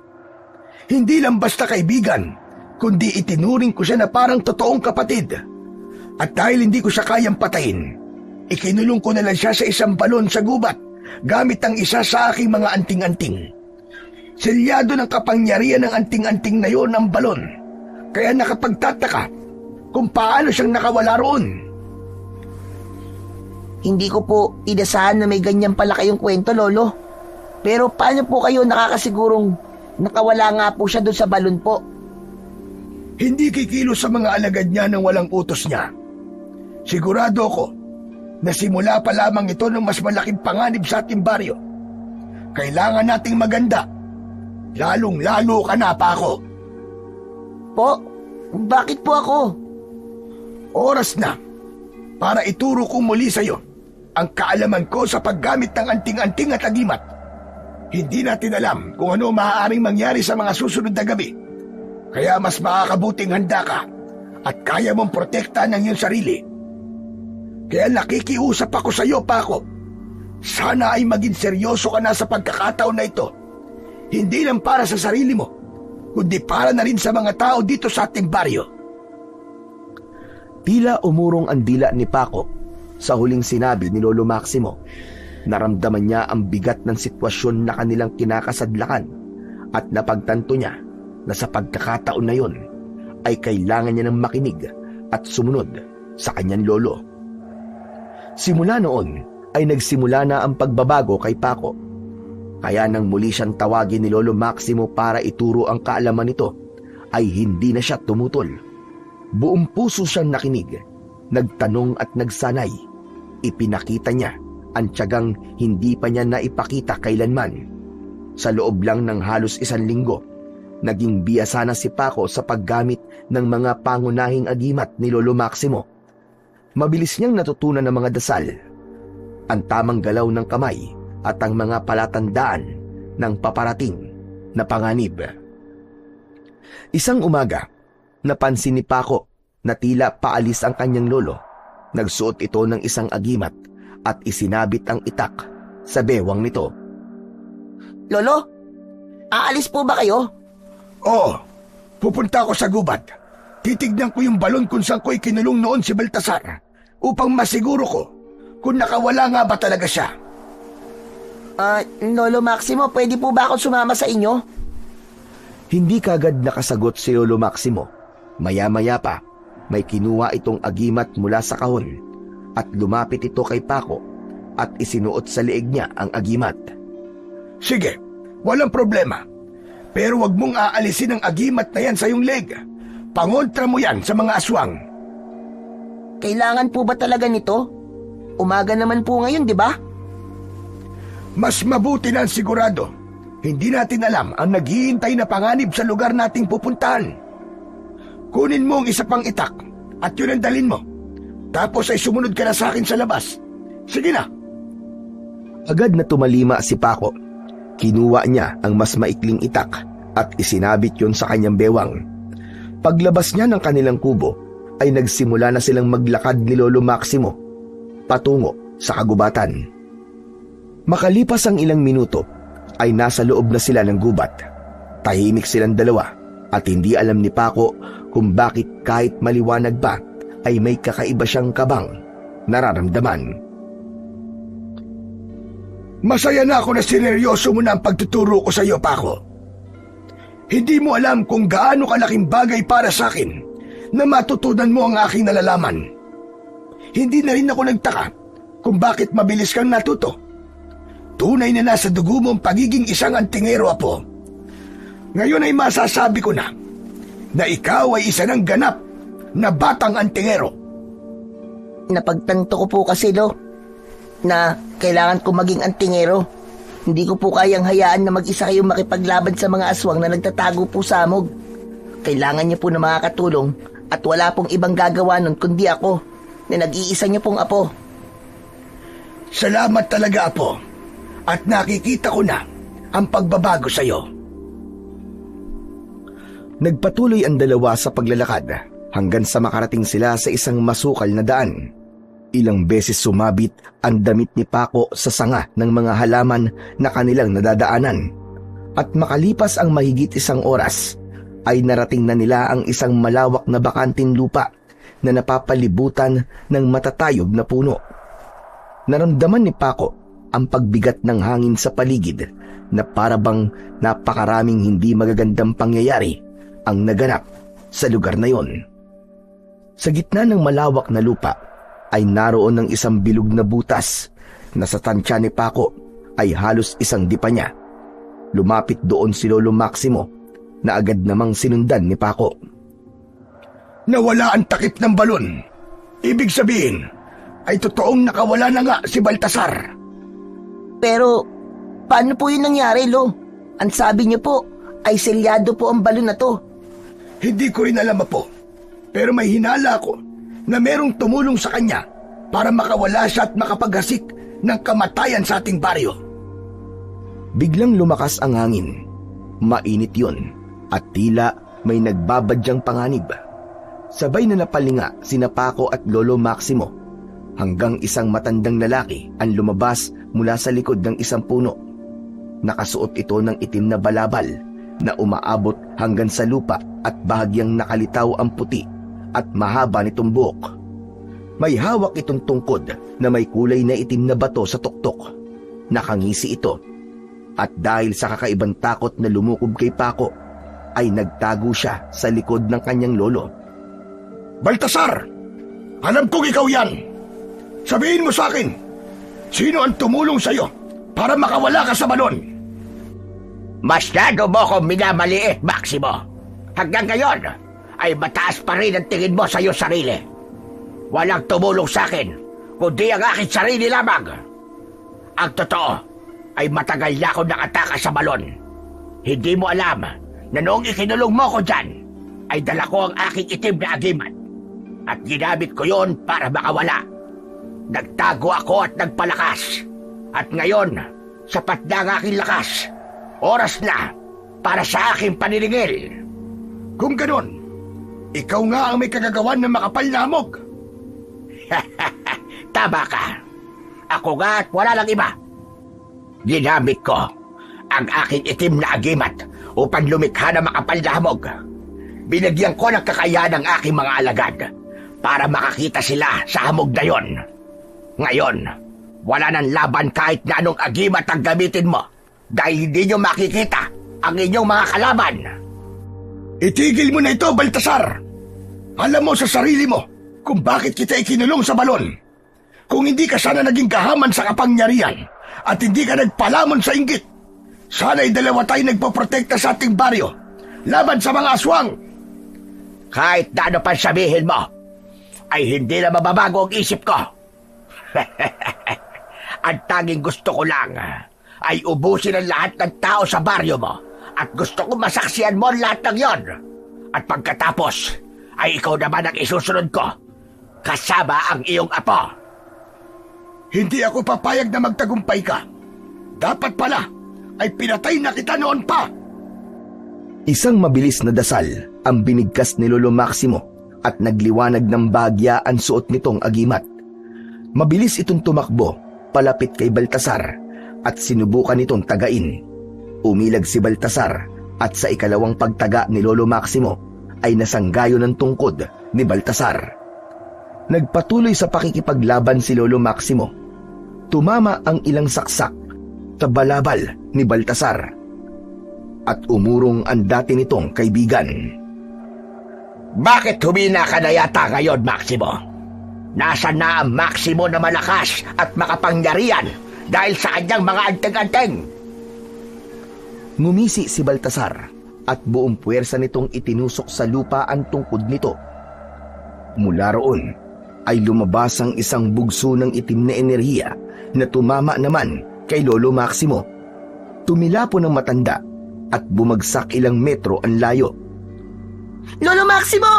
S2: Hindi lang basta kaibigan, kundi itinuring ko siya na parang totoong kapatid. At dahil hindi ko siya kayang patayin, ikinulong ko na lang siya sa isang balon sa gubat gamit ang isa sa aking mga anting-anting. Selyado ng kapangyarihan ng anting-anting na yon ang balon, Kaya nakapagtataka kung paano siyang nakawala roon.
S3: Hindi ko po inasahan na may ganyan pala kayong kwento, Lolo. Pero paano po kayo nakakasigurong nakawala nga po siya doon sa balon po?
S2: Hindi kikilos sa mga alagad niya nang walang utos niya. Sigurado ko na simula pa lamang ito ng mas malaking panganib sa ating baryo. Kailangan nating maganda. Lalong-lalo ka na, Paco.
S3: Po? Bakit po ako?
S2: Oras na para ituro ko muli sa iyo ang kaalaman ko sa paggamit ng anting-anting at agimat. Hindi natin alam kung ano maaaring mangyari sa mga susunod na gabi. Kaya mas makakabuting handa ka at kaya mong protektahan ang iyong sarili. Kaya nakikiusap ako sa iyo, Paco. Sana ay maging seryoso ka na sa pagkakataon na ito. Hindi lang para sa sarili mo, kundi para na rin sa mga tao dito sa ating baryo.
S1: Tila umurong ang dila ni Paco sa huling sinabi ni Lolo Maximo. Naramdaman niya ang bigat ng sitwasyon na kanilang kinakasadlakan at napagtanto niya na sa pagkakataon na yon ay kailangan niya ng makinig at sumunod sa kanyang lolo. Simula noon ay nagsimula na ang pagbabago kay Paco. Kaya nang muli siyang tawagin ni Lolo Maximo para ituro ang kaalaman nito, ay hindi na siya tumutol. Buong puso siyang nakinig, nagtanong at nagsanay. Ipinakita niya ang tiyagang hindi pa niya naipakita kailanman. Sa loob lang ng halos 1 linggo, naging biyasa na si Paco sa paggamit ng mga pangunahing agimat ni Lolo Maximo. Mabilis niyang natutunan ng mga dasal, ang tamang galaw ng kamay at ang mga palatandaan ng paparating na panganib. Isang umaga, napansin ni Paco na tila paalis ang kanyang lolo. Nagsuot ito ng isang agimat at isinabit ang itak sa bewang nito.
S3: Lolo, aalis po ba kayo?
S2: Oo, pupunta ako sa gubat. Titignan ko yung balon kung saan ko'y kinulong noon si Baltasar upang masiguro ko kung nakawala nga ba talaga siya.
S3: Lolo Maximo, pwede po ba ako sumama sa inyo?
S1: Hindi kagad nakasagot si Lolo Maximo. Maya-maya pa, may kinuha itong agimat mula sa kahon at lumapit ito kay Paco at isinuot sa leeg niya ang agimat.
S2: Sige, walang problema. Pero wag mong aalisin ang agimat na yan sa iyong leg. Pangontra mo yan sa mga aswang.
S3: Kailangan po ba talaga nito? Umaga naman po ngayon, di ba?
S2: Mas mabuti na sigurado. Hindi natin alam ang naghihintay na panganib sa lugar nating pupuntahan. Kunin mo ang isa pang itak at yun ang dalin mo. Tapos ay sumunod ka na sa akin sa labas. Sige na.
S1: Agad na tumalima si Paco. Kinuha niya ang mas maikling itak at isinabit yon sa kanyang bewang. Paglabas niya ng kanilang kubo, ay nagsimula na silang maglakad ni Lolo Maximo patungo sa kagubatan. Makalipas ang ilang minuto, ay nasa loob na sila ng gubat. Tahimik silang dalawa at hindi alam ni Paco kung bakit kahit maliwanag pa ay may kakaiba siyang kabang nararamdaman.
S2: Masaya na ako na sineryoso mo na ang pagtuturo ko sa iyo, Paco. Hindi mo alam kung gaano kalaking bagay para sa akin na matutunan mo ang aking nalalaman. Hindi na rin ako nagtaka kung bakit mabilis kang natuto. Tunay na nasa dugo mo ang pagiging isang antingero, Apo. Ngayon ay masasabi ko na ikaw ay isa ng ganap na batang antingero.
S3: Napagtanto ko po kasi, Lo, na kailangan ko maging antingero. Hindi ko po kayang hayaan na mag-isa kayong makipaglaban sa mga aswang na nagtatago po sa amog. Kailangan niyo po na makakatulong at wala pong ibang gagawa nun kundi ako, na nag-iisa niyo pong apo.
S2: Salamat talaga, Apo. At nakikita ko na ang pagbabago sa iyo.
S1: Nagpatuloy ang dalawa sa paglalakad hanggang sa makarating sila sa isang masukal na daan. Ilang beses sumabit ang damit ni Paco sa sanga ng mga halaman na kanilang nadadaanan. At makalipas ang mahigit 1 oras, ay narating na nila ang isang malawak na bakanting lupa na napapalibutan ng matatayog na puno. Naramdaman ni Paco ang pagbigat ng hangin sa paligid na parabang napakaraming hindi magagandang pangyayari ang naganap sa lugar na yon. Sa gitna ng malawak na lupa ay naroon ng isang bilog na butas na sa tansya ni Paco ay halos isang dipa niya. Lumapit doon si Lolo Maximo na agad namang sinundan ni Paco.
S2: Nawala ang takip ng balon. Ibig sabihin, ay totoong nakawala na nga si Baltasar.
S3: Pero, paano po yun nangyari, Lo? Ang sabi niyo po, ay selyado po ang balon na to.
S2: Hindi ko rin alam po. Pero may hinala ko na merong tumulong sa kanya para makawala siya at makapaghasik ng kamatayan sa ating baryo.
S1: Biglang lumakas ang hangin. Mainit yun at tila may nagbabadyang panganib. Sabay na napalinga sina Paco at Lolo Maximo hanggang isang matandang lalaki ang lumabas mula sa likod ng isang puno. Nakasuot ito ng itim na balabal na umaabot hanggang sa lupa at bahagyang nakalitaw ang puti at mahaba nitong buhok. May hawak itong tungkod na may kulay na itim na bato sa tuktok. Nakangisi ito at dahil sa kakaibang takot na lumukob kay Paco ay nagtago siya sa likod ng kanyang lolo.
S2: Baltasar! Alam kong ikaw yan! Sabihin mo sa akin, sino ang tumulong sa'yo para makawala ka sa balon?
S5: Masyado mo akong minamaliit, Maximo. Hanggang ngayon, ay mataas pa rin ang tingin mo sa iyong sarili. Walang tumulong sa akin, kundi ang aking sarili lamang. Ang totoo, ay matagal na akong nakataka sa balon. Hindi mo alam na noong ikinulong mo ko dyan, ay dala ko ang aking itim na agimat. At ginamit ko yon para makawala. Nagtago ako at nagpalakas. At ngayon, sapat na ang aking lakas. Oras na para sa aking paniningil.
S2: Kung ganon, ikaw nga ang may kagagawan ng makapal na hamog.
S5: Tama ka. Ako nga at wala lang iba. Ginamit ko ang aking itim na agimat upang lumikha ng makapal na hamog. Binigyan ko ng kakayahan ng aking mga alagad para makakita sila sa hamog na yon. Ngayon, wala nang laban kahit na anong agimat ang gamitin mo dahil hindi nyo makikita ang inyong mga kalaban.
S2: Itigil mo na ito, Baltasar! Alam mo sa sarili mo kung bakit kita ikinulong sa balon. Kung hindi ka sana naging kahaman sa kapangyarihan at hindi ka nagpalamon sa inggit, sana'y dalawa tayo nagpoprotekta sa ating baryo laban sa mga aswang.
S5: Kahit na ano pa sabihin mo, ay hindi na mababago ang isip ko. Ang tanging gusto ko lang ay ubusin ang lahat ng tao sa baryo mo at gusto ko masaksiyan mo lahat ng yon. At pagkatapos ay ikaw naman ang isusunod ko kasama ang iyong apo.
S2: Hindi ako papayag na magtagumpay ka. Dapat pala ay pinatay na kita noon pa.
S1: Isang mabilis na dasal ang binigkas ni Lolo Maximo at nagliwanag ng bahagya ang suot nitong agimat. Mabilis itong tumakbo palapit kay Baltasar at sinubukan nitong tagain. Umilag si Baltasar at sa ikalawang pagtaga ni Lolo Maximo ay nasanggayo ng tungkod ni Baltasar. Nagpatuloy sa pakikipaglaban si Lolo Maximo. Tumama ang ilang saksak sa balabal ni Baltasar at umurong ang dati nitong kaibigan.
S5: Bakit humina ka na yata ngayon, Maximo? Nasaan na ang Maximo na malakas at makapangyarihan dahil sa kanyang mga anteng-anteng?
S1: Ngumisi si Baltasar at buong puwersa nitong itinusok sa lupa ang tungkod nito. Mula roon ay lumabas ang isang bugso ng itim na enerhiya na tumama naman kay Lolo Maximo. Tumila po ng matanda at bumagsak ilang metro ang layo.
S3: Lolo Maximo!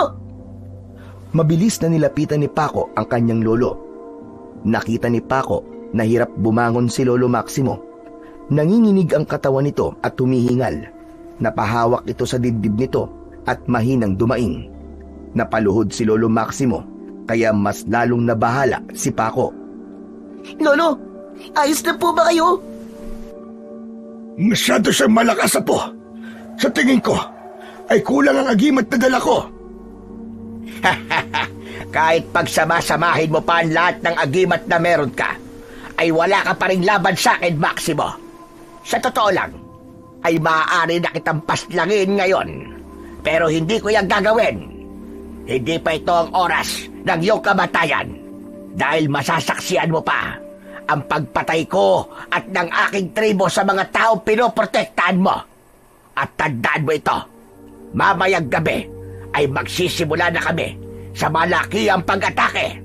S1: Mabilis na nilapitan ni Paco ang kanyang lolo. Nakita ni Paco na hirap bumangon si Lolo Maximo. Nanginginig ang katawan nito at humihingal. Napahawak ito sa dibdib nito at mahinang dumaing. Napaluhod si Lolo Maximo kaya mas lalong nabahala si Paco.
S3: Lolo, ayos na po ba kayo?
S2: Masyado siyang malakas, apo. Sa tingin ko, ay kulang ang agimat na dala ko.
S5: Kahit pagsama-samahin mo pa ang lahat ng agimat na meron ka, ay wala ka pa rin laban sa akin, Maximo. Sa totoo lang, ay maaari na kitang paslangin ngayon. Pero hindi ko yan gagawin. Hindi pa ito ang oras ng iyong kamatayan dahil masasaksihan mo pa ang pagpatay ko at ng aking tribo sa mga taong pinoprotektahan mo. At tandaan mo ito, mamayang gabi ay magsisimula na kami sa malakiang pag-atake.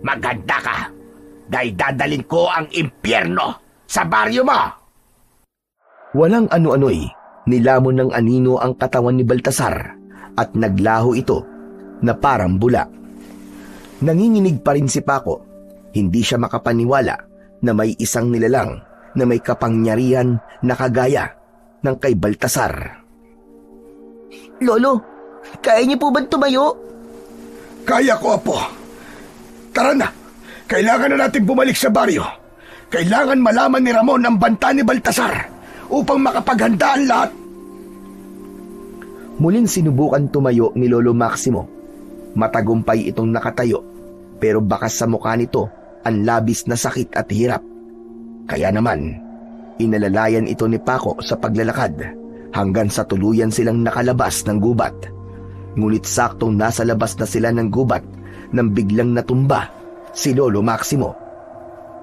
S5: Maganda ka dahil dadalhin ko ang impyerno sa baryo mo.
S1: Walang ano-ano'y nilamon ng anino ang katawan ni Baltasar at naglaho ito na parang bula. Nanginginig pa rin si Paco. Hindi siya makapaniwala na may isang nilalang na may kapangyarihan na kagaya ng kay Baltasar.
S3: Lolo, kaya niyo po ba tumayo?
S2: Kaya ko, Apo. Tara na. Kailangan na natin bumalik sa baryo. Kailangan malaman ni Ramon ang banta ni Baltasar upang makapaghanda ang lahat.
S1: Muling sinubukan tumayo ni Lolo Maximo. Matagumpay itong nakatayo, pero bakas sa mukha nito ang labis na sakit at hirap. Kaya naman, inalalayan ito ni Paco sa paglalakad hanggang sa tuluyan silang nakalabas ng gubat. Ngunit saktong nasa labas na sila ng gubat nang biglang natumba si Lolo Maximo.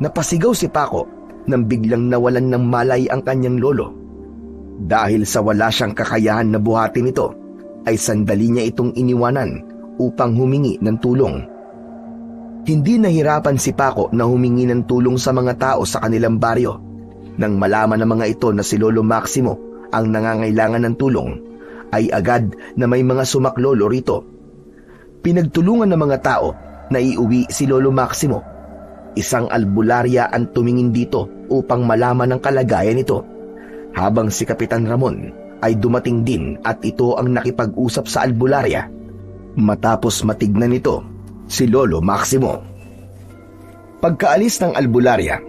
S1: Napasigaw si Paco nang biglang nawalan ng malay ang kanyang lolo. Dahil sa wala siyang kakayahan na buhatin ito, ay sandali niya itong iniwanan upang humingi ng tulong. Hindi nahirapan si Paco na humingi ng tulong sa mga tao sa kanilang baryo. Nang malaman ng mga ito na si Lolo Maximo ang nangangailangan ng tulong, ay agad na may mga sumaklolo rito. Pinagtulungan ng mga tao na iuwi si Lolo Maximo. Isang albularya ang tumingin dito upang malaman ang kalagayan nito, habang si Kapitan Ramon ay dumating din at ito ang nakipag-usap sa albularya matapos matignan nito si Lolo Maximo. Pagkaalis ng albularya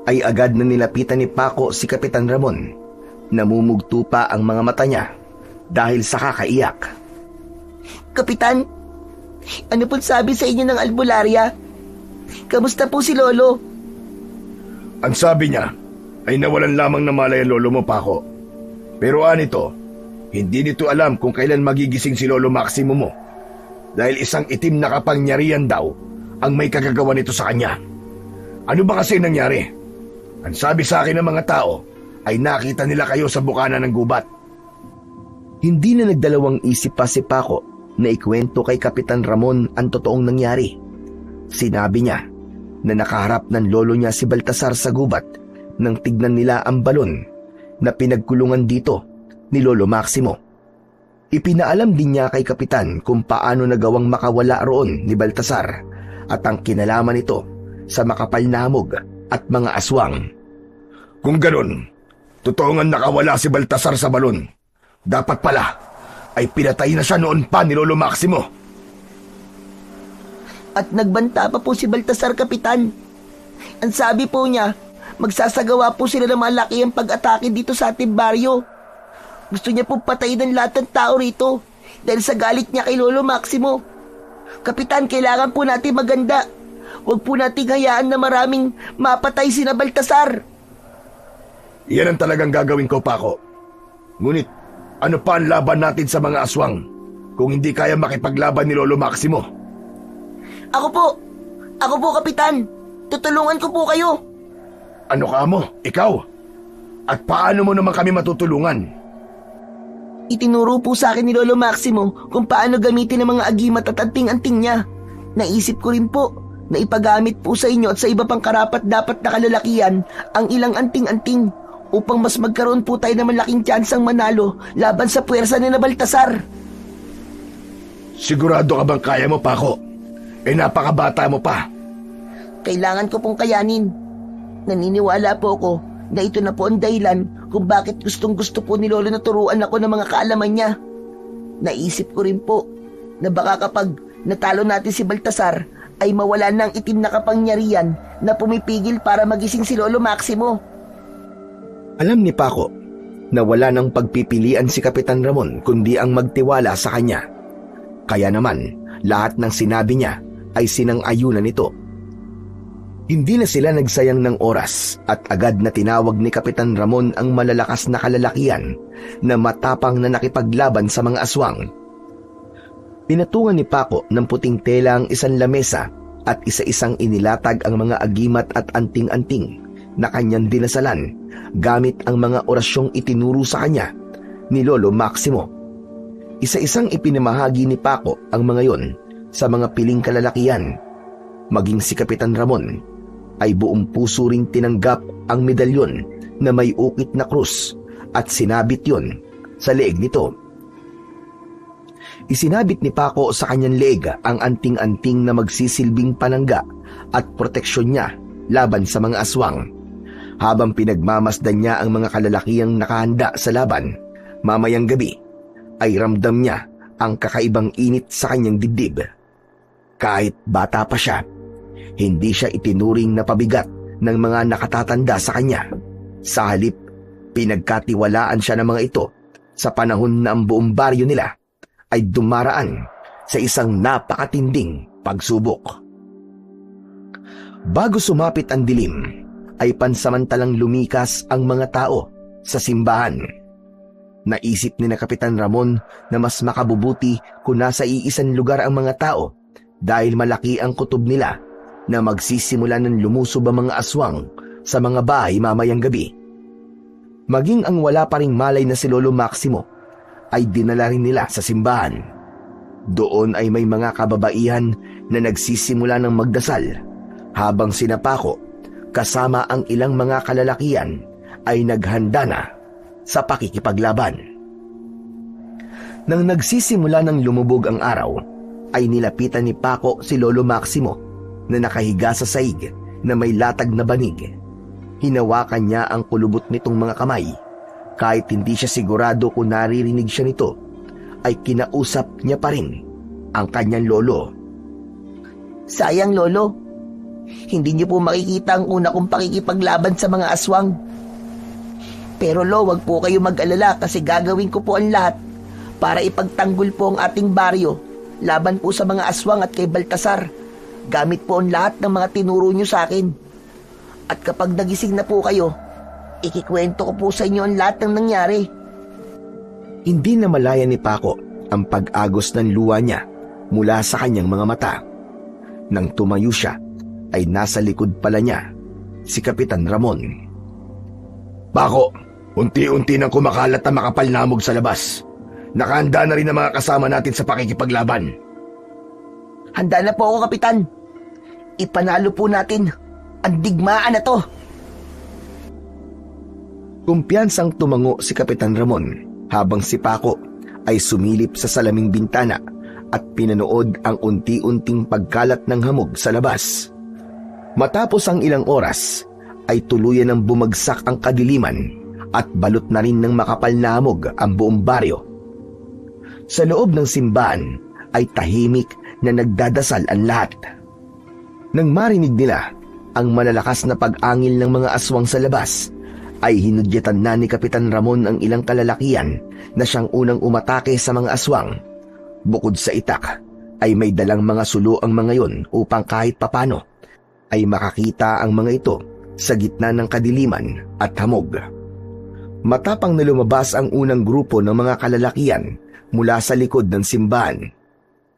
S1: ay agad na nilapitan ni Paco si Kapitan Ramon. Namumugto pa ang mga mata niya dahil sa kakaiyak.
S3: Kapitan, ano po sabi sa inyo ng albularya? Kamusta po si Lolo?
S2: Ang sabi niya ay nawalan lamang na malay ang lolo mo, Paco. Pero anito, hindi nito alam kung kailan magigising si Lolo Maximo mo. Dahil isang itim na kapangyarihan daw ang may kagagawa nito sa kanya. Ano ba kasi nangyari? Ang sabi sa akin ng mga tao ay nakita nila kayo sa bukana ng gubat.
S1: Hindi na nagdalawang isip pa si Paco na ikwento kay Kapitan Ramon ang totoong nangyari. Sinabi niya na nakaharap ng lolo niya si Baltasar sa gubat nang tignan nila ang balon na pinagkulungan dito ni Lolo Maximo. Ipinaalam din niya kay Kapitan kung paano nagawang makawala roon ni Baltasar at ang kinalaman nito sa makapal na hamog at mga aswang.
S2: Kung ganun, totoo nga nakawala si Baltasar sa balon. Dapat pala ay pinatay na siya noon pa ni Lolo Maximo.
S3: At nagbanta pa po si Baltasar, Kapitan. Ang sabi po niya, magsasagawa po sila ng malaki ang pag-atake dito sa ating baryo. Gusto niya po patayin ng lahat ng tao rito dahil sa galit niya kay Lolo Maximo. Kapitan, kailangan po natin maganda. Huwag po nating hayaan na maraming mapatay sina Baltasar.
S2: Iyan ang talagang gagawin ko, Paco. Ngunit, ano pa ang laban natin sa mga aswang kung hindi kaya makipaglaban ni Lolo Maximo?
S3: Ako po, Kapitan. Tutulungan ko po kayo.
S2: Ano ka mo? Ikaw? At paano mo naman kami matutulungan?
S3: Itinuro po sa akin ni Lolo Maximo kung paano gamitin ang mga agimat at anting-anting niya. Naisip ko rin po na ipagamit po sa inyo at sa iba pang karapat-dapat na kalalakihan ang ilang anting-anting upang mas magkaroon po tayo ng malaking tsansang manalo laban sa puwersa ni na Baltasar.
S2: Sigurado ka bang kaya mo, Paco? Napakabata mo pa.
S3: Kailangan ko pong kayanin. Naniniwala po ako na ito na po ang dahilan kung bakit gustong-gusto po ni Lolo na turuan ako ng mga kaalaman niya. Naisip ko rin po na baka kapag natalo natin si Baltasar ay mawala ng itim na kapangyarihan na pumipigil para magising si Lolo Maximo.
S1: Alam ni Paco na wala nang pagpipilian si Kapitan Ramon kundi ang magtiwala sa kanya. Kaya naman, lahat ng sinabi niya ay sinang-ayunan nito. Hindi na sila nagsayang ng oras at agad na tinawag ni Kapitan Ramon ang malalakas na kalalakihan na matapang na nakipaglaban sa mga aswang. Pinatungan ni Paco ng puting tela ang isang lamesa at isa-isang inilatag ang mga agimat at anting-anting na kanyang dinasalan gamit ang mga orasyong itinuro sa kanya ni Lolo Maximo. Isa-isang ipinamahagi ni Paco ang mga yon sa mga piling kalalakihan. Maging si Kapitan Ramon ay buong puso ring tinanggap ang medalyon na may ukit na krus at sinabit yon sa leeg nito. Isinabit ni Paco sa kanyang leeg ang anting-anting na magsisilbing panangga at proteksyon niya laban sa mga aswang. Habang pinagmamasdan niya ang mga kalalakihang nakahanda sa laban, mamayang gabi ay ramdam niya ang kakaibang init sa kanyang dibdib. Kahit bata pa siya, hindi siya itinuring na pabigat ng mga nakatatanda sa kanya. Sa halip, pinagkatiwalaan siya ng mga ito sa panahon na ang buong baryo nila ay dumaraan sa isang napakatinding pagsubok. Bago sumapit ang dilim, ay pansamantalang lumikas ang mga tao sa simbahan. Naisip ni na Kapitan Ramon na mas makabubuti kung nasa iisang lugar ang mga tao dahil malaki ang kutob nila na magsisimula ng lumusob ang mga aswang sa mga bahay mamayang gabi. Maging ang wala pa ring malay na si Lolo Maximo ay dinala rin nila sa simbahan. Doon ay may mga kababaihan na nagsisimula ng magdasal habang sina Paco kasama ang ilang mga kalalakihan ay naghanda na sa pakikipaglaban. Nang nagsisimula ng lumubog ang araw, ay nilapitan ni Paco si Lolo Maximo na nakahiga sa saig na may latag na banig. Hinawakan niya ang kulubot nitong mga kamay. Kahit hindi siya sigurado kung naririnig siya nito, ay kinausap niya pa rin ang kanyang lolo.
S3: Sayang, Lolo. Hindi niyo po makikita ang una kong pakikipaglaban sa mga aswang. Pero Lo, wag po kayo mag-alala kasi gagawin ko po ang lahat para ipagtanggol po ang ating baryo laban po sa mga aswang at kay Baltasar. Gamit po ang lahat ng mga tinuro niyo sa akin. At kapag nagising na po kayo, ikikwento ko po sa inyo ang lahat ng nangyari.
S1: Hindi na malaya ni Paco ang pag-agos ng luha niya mula sa kanyang mga mata. Nang tumayo siya, ay nasa likod pala niya si Kapitan Ramon.
S2: Paco, unti-unti nang kumakalat ang makapal na hamog sa labas. Nakahanda na rin ang mga kasama natin sa pakikipaglaban.
S3: Handa na po ako, Kapitan. Ipanalo po natin ang digmaan na to.
S1: Kumpiyansang tumango si Kapitan Ramon habang si Paco ay sumilip sa salaming bintana at pinanood ang unti-unting pagkalat ng hamog sa labas. Matapos ang ilang oras, ay tuluyan ng bumagsak ang kadiliman at balot na rin ng makapal na hamog ang buong baryo. Sa loob ng simbahan ay tahimik na nagdadasal ang lahat. Nang marinig nila ang malalakas na pag-angil ng mga aswang sa labas, ay hinudyatan na ni Kapitan Ramon ang ilang kalalakihan na siyang unang umatake sa mga aswang. Bukod sa itak, ay may dalang mga sulo ang mga yon upang kahit papano ay makakita ang mga ito sa gitna ng kadiliman at hamog. Matapang na lumabas ang unang grupo ng mga kalalakihan mula sa likod ng simbahan.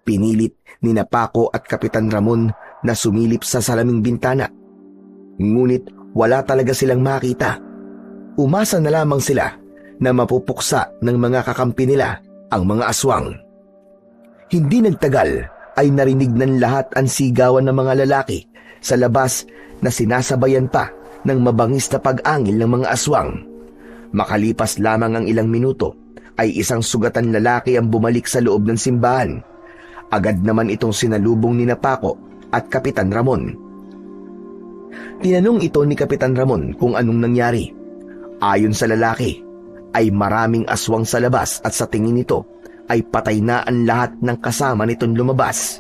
S1: Pinilit ni Paco at Kapitan Ramon na sumilip sa salaming bintana. Ngunit wala talaga silang makita. Umasa na lamang sila na mapupuksa ng mga kakampi nila ang mga aswang. Hindi nagtagal ay narinig ng lahat ang sigawan ng mga lalaki sa labas na sinasabayan pa ng mabangis na pag-angil ng mga aswang. Makalipas lamang ang ilang minuto ay isang sugatan lalaki ang bumalik sa loob ng simbahan. Agad naman itong sinalubong ni Paco at Kapitan Ramon. Tinanong ito ni Kapitan Ramon kung anong nangyari. Ayon sa lalaki, ay maraming aswang sa labas at sa tingin nito ay patay na ang lahat ng kasama nitong lumabas.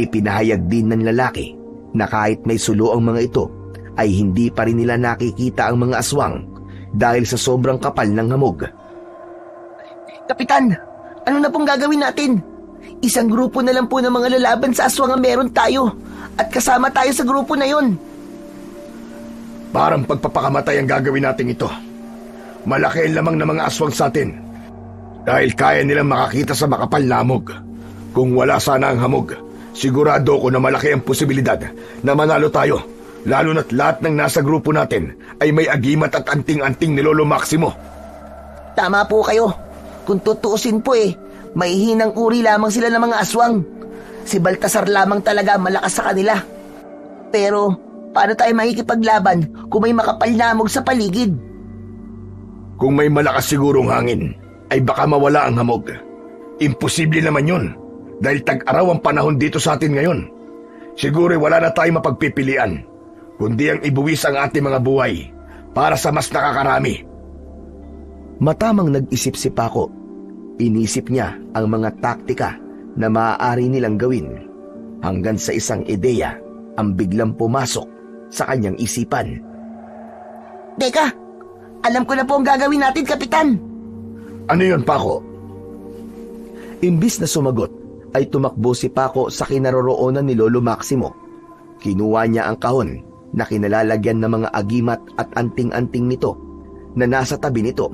S1: Ipinahayag din ng lalaki na kahit may sulo ang mga ito, ay hindi pa rin nila nakikita ang mga aswang dahil sa sobrang kapal ng hamog.
S3: Kapitan, ano na pong gagawin natin? Isang grupo na lang po ng mga lalaban sa aswang ang meron tayo at kasama tayo sa grupo na yon.
S2: Parang pagpapakamatay ang gagawin natin ito. Malaki ang lamang ng mga aswang sa atin. Dahil kaya nilang makakita sa makapal na hamog. Kung wala sana ang hamog, sigurado ko na malaki ang posibilidad na manalo tayo. Lalo na't lahat ng nasa grupo natin ay may agimat at anting-anting ni Lolo Maximo.
S3: Tama po kayo. Kung tutuusin po may hinang uri lamang sila ng mga aswang. Si Baltasar lamang talaga malakas sa kanila. Pero paano tayo makikipaglaban kung may makapal na hamog sa paligid?
S2: Kung may malakas sigurong hangin, ay baka mawala ang hamog. Imposible naman yun, dahil tag-araw ang panahon dito sa atin ngayon. Siguro wala na tayong mapagpipilian, kundi ang ibuwis ang ating mga buhay para sa mas nakakarami.
S1: Matamang nag-isip si Paco. Inisip niya ang mga taktika na maaari nilang gawin hanggang sa isang ideya ang biglang pumasok sa kanyang isipan.
S3: Teka, alam ko na po ang gagawin natin, Kapitan.
S2: Ano yun, Paco?
S1: Imbis na sumagot, ay tumakbo si Paco sa kinaroroonan ni Lolo Maximo. Kinuha niya ang kahon na kinalalagyan ng mga agimat at anting-anting nito na nasa tabi nito.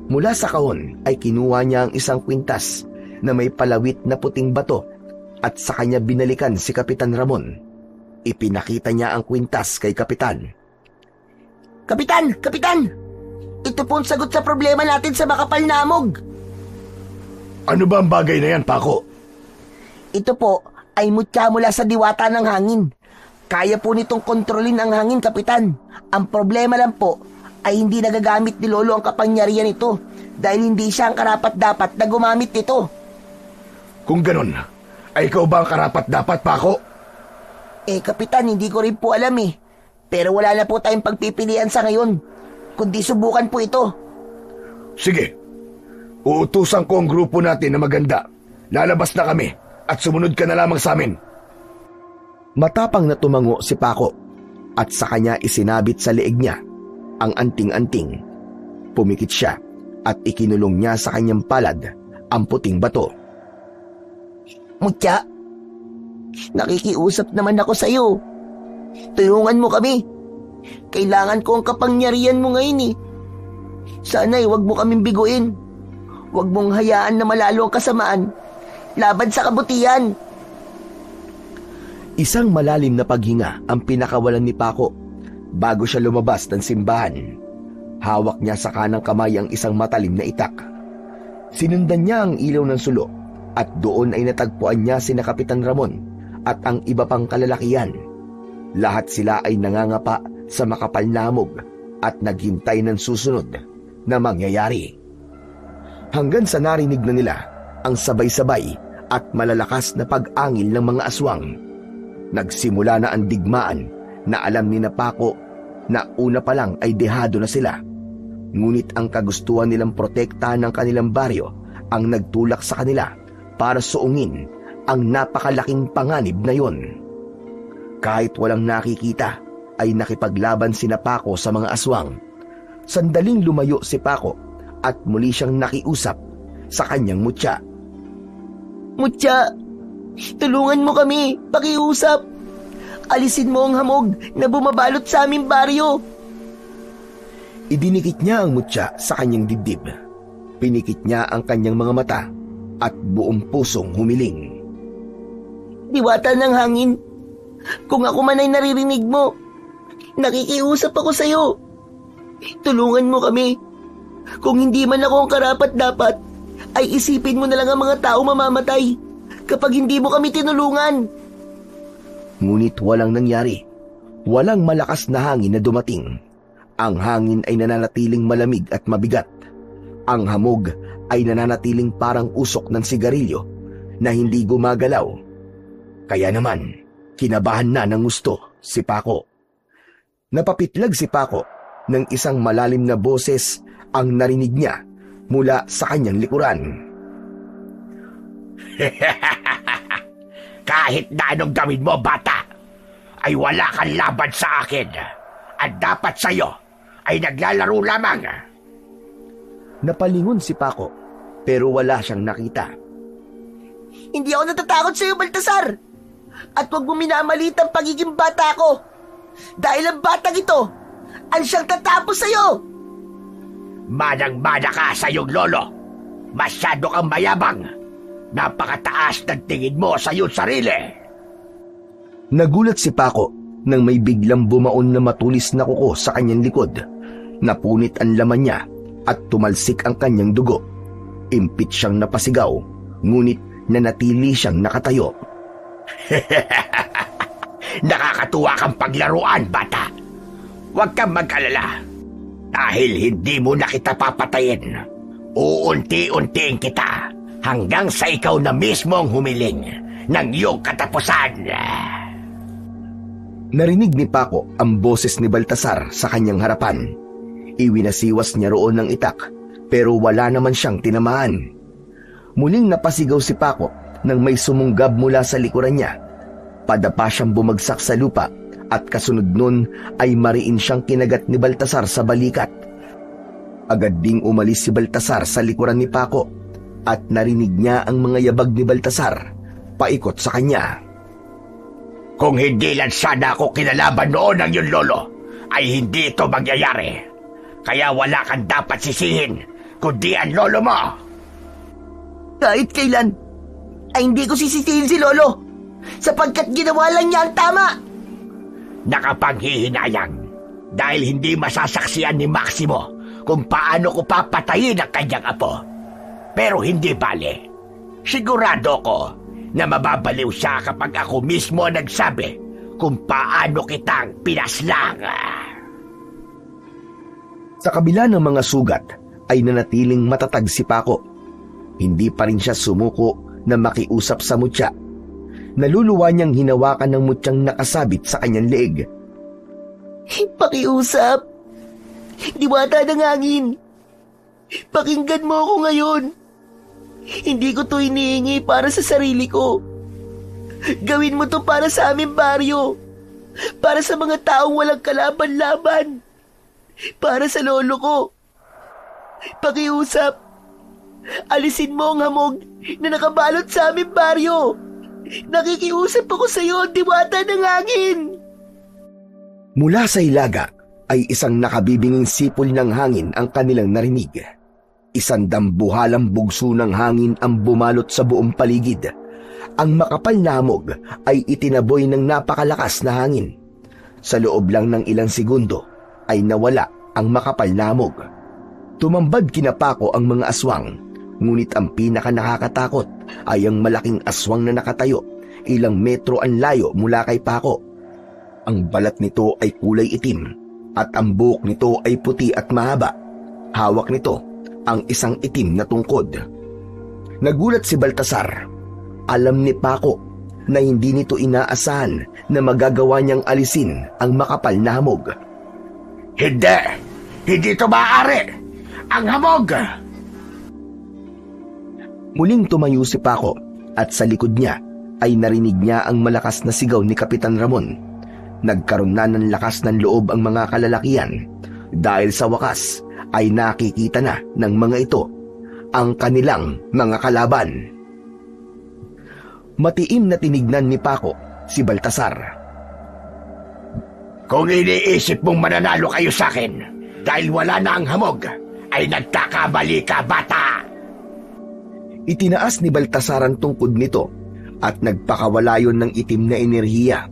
S1: Mula sa kahon ay kinuha niya ang isang kwintas na may palawit na puting bato at sa kanya binalikan si Kapitan Ramon. Ipinakita niya ang kwintas kay Kapitan.
S3: Kapitan! Kapitan! Ito po ang sagot sa problema natin sa makapal na hamog.
S2: Ano ba ang bagay na yan, Paco?
S3: Ito po ay mutya mula sa diwata ng hangin. Kaya po nitong kontrolin ang hangin, Kapitan. Ang problema lang po ay hindi nagagamit ni Lolo ang kapangyarihan nito dahil hindi siya ang karapat-dapat na gumamit nito.
S2: Kung ganun, ay ikaw ba ang karapat-dapat, Paco?
S3: Kapitan, hindi ko rin po alam Pero wala na po tayong pagpipilian sa ngayon, kundi subukan po ito.
S2: Sige, uutusan ko ang grupo natin na maganda. Lalabas na kami at sumunod ka na lamang sa amin.
S1: Matapang na tumango si Paco at sa kanya isinabit sa leeg niya ang anting-anting. Pumikit siya at ikinulong niya sa kanyang palad ang puting bato.
S3: Mutya, nakikiusap naman ako sa iyo. Tulungan mo kami. Kailangan ko ang kapangyarihan mo ngayon Sana'y wag mo kaming biguin. Wag mong hayaan na malalo ang kasamaan laban sa kabutihan.
S1: Isang malalim na paghinga ang pinakawalan ni Paco bago siya lumabas ng simbahan. Hawak niya sa kanang kamay ang isang matalim na itak. Sinundan niya ang ilaw ng sulo at doon ay natagpuan niya sina Kapitan Ramon at ang iba pang kalalakihan. Lahat sila ay nangangapa sa makapal na hamog at naghintay ng susunod na mangyayari. Hanggang sa narinig na nila ang sabay-sabay at malalakas na pag-angil ng mga aswang. Nagsimula na ang digmaan na alam ni Paco na una pa lang ay dehado na sila. Ngunit ang kagustuhan nilang protektahan ng kanilang baryo ang nagtulak sa kanila para suungin ang napakalaking panganib na yon. Kahit walang nakikita, ay nakipaglaban si Paco sa mga aswang. Sandaling lumayo si Paco at muli siyang nakiusap sa kanyang mutya.
S3: Mutya, tulungan mo kami, pakiusap. Alisin mo ang hamog na bumabalot sa aming baryo.
S1: Idinikit niya ang mutya sa kanyang dibdib. Pinikit niya ang kanyang mga mata at buong pusong humiling.
S3: Diwata ng hangin, kung ako man ay naririnig mo, nakikiusap ako sa iyo. Tulungan mo kami. Kung hindi man ako ang karapat-dapat, ay isipin mo na lang ang mga tao mamamatay kapag hindi mo kami tinulungan.
S1: Ngunit walang nangyari. Walang malakas na hangin na dumating. Ang hangin ay nananatiling malamig at mabigat. Ang hamog ay nananatiling parang usok ng sigarilyo na hindi gumagalaw. Kaya naman, kinabahan na ng gusto si Paco. Napapitlag si Paco ng isang malalim na boses ang narinig niya mula sa kanyang likuran.
S5: Kahit na anong gawin mo, bata, ay wala kang laban sa akin. At dapat sa'yo ay naglalaro lamang.
S1: Napalingon si Paco pero wala siyang nakita.
S3: Hindi ako natatakot sa iyo, Baltasar. At huwag mo minamalit ang pagiging bata ko. Dahil ang batang ito Ano siyang tatapos sa'yo?
S5: Manang-mana ka sa iyong lolo. Masyado kang mayabang. Napakataas ng tingin mo sa iyong sarili.
S1: Nagulat si Paco nang may biglang bumaon na matulis na kuko sa kanyang likod. Napunit ang laman niya at tumalsik ang kanyang dugo. Impit siyang napasigaw, ngunit nanatili siyang nakatayo.
S5: Nakakatuwa kang paglaruan, bata. Huwag kang mag-alala. Dahil hindi mo na kita papatayin, uunti-untiin kita hanggang sa ikaw na mismong humiling ng iyong katapusan.
S1: Narinig ni Paco ang boses ni Baltasar sa kanyang harapan. Iwinasiwas niya roon ng itak, pero wala naman siyang tinamaan. Muling napasigaw si Paco nang may sumunggab mula sa likuran niya. Padapa siyang bumagsak sa lupa at kasunod nun ay mariin siyang kinagat ni Baltasar sa balikat. Agad ding umalis si Baltasar sa likuran ni Paco at narinig niya ang mga yabag ni Baltasar paikot sa kanya.
S5: Kung hindi lang sana ako kinalaban noon ng iyong lolo, ay hindi ito mangyayari. Kaya wala kang dapat sisihin, kundi ang lolo mo.
S3: Kahit kailan, ay hindi ko sisisihin si Lolo, sapagkat ginawa lang niya ang tama.
S5: Nakapanghihinayang dahil hindi masasaksiyan ni Maximo kung paano ko papatayin ang kanyang apo. Pero hindi bale. Sigurado ko na mababaliw siya kapag ako mismo nagsabi kung paano kitang pinaslang.
S1: Sa kabila ng mga sugat ay nanatiling matatag si Paco. Hindi pa rin siya sumuko na makiusap sa mutya. Naluluwa niyang hinawakan ng mutyang nakasabit sa kanyang leeg.
S3: Pakiusap. Diwata ng hangin. Pakinggan mo ako ngayon. Hindi ko to hinihingi para sa sarili ko. Gawin mo to para sa aming baryo. Para sa mga taong walang kalaban-laban. Para sa lolo ko. Pakiusap. Alisin mo ang hamog na nakabalot sa aming baryo. Nakikiusap ako sa iyo, diwata ng hangin.
S1: Mula sa hilaga ay isang nakabibinging sipol ng hangin ang kanilang narinig. Isang dambuhalang bugso ng hangin ang bumalot sa buong paligid. Ang makapal na hamog ay itinaboy ng napakalakas na hangin. Sa loob lang ng ilang segundo ay nawala ang makapal na hamog. Tumambad kina Paco ang mga aswang, ngunit ang pinaka nakakatakot ay ang malaking aswang na nakatayo ilang metro ang layo mula kay Paco. Ang balat nito ay kulay itim at ang buhok nito ay puti at mahaba. Hawak nito ang isang itim na tungkod. Nagulat si Baltasar. Alam ni Paco na hindi nito inaasahan na magagawa niyang alisin ang makapal na hamog.
S5: Hindi! Hindi ito maaari! Ang hamog!
S1: Muling tumayo si Paco at sa likod niya ay narinig niya ang malakas na sigaw ni Kapitan Ramon. Nagkaroon na ng lakas ng loob ang mga kalalakihan dahil sa wakas ay nakikita na ng mga ito ang kanilang mga kalaban. Matiim na tinignan ni Paco si Baltasar.
S5: Kung iniisip mong mananalo kayo sa akin dahil wala na ang hamog, ay nagkakamali ka, bata!
S1: Itinaas ni Baltasar ang tungkod nito at nagpakawala yon ng itim na enerhiya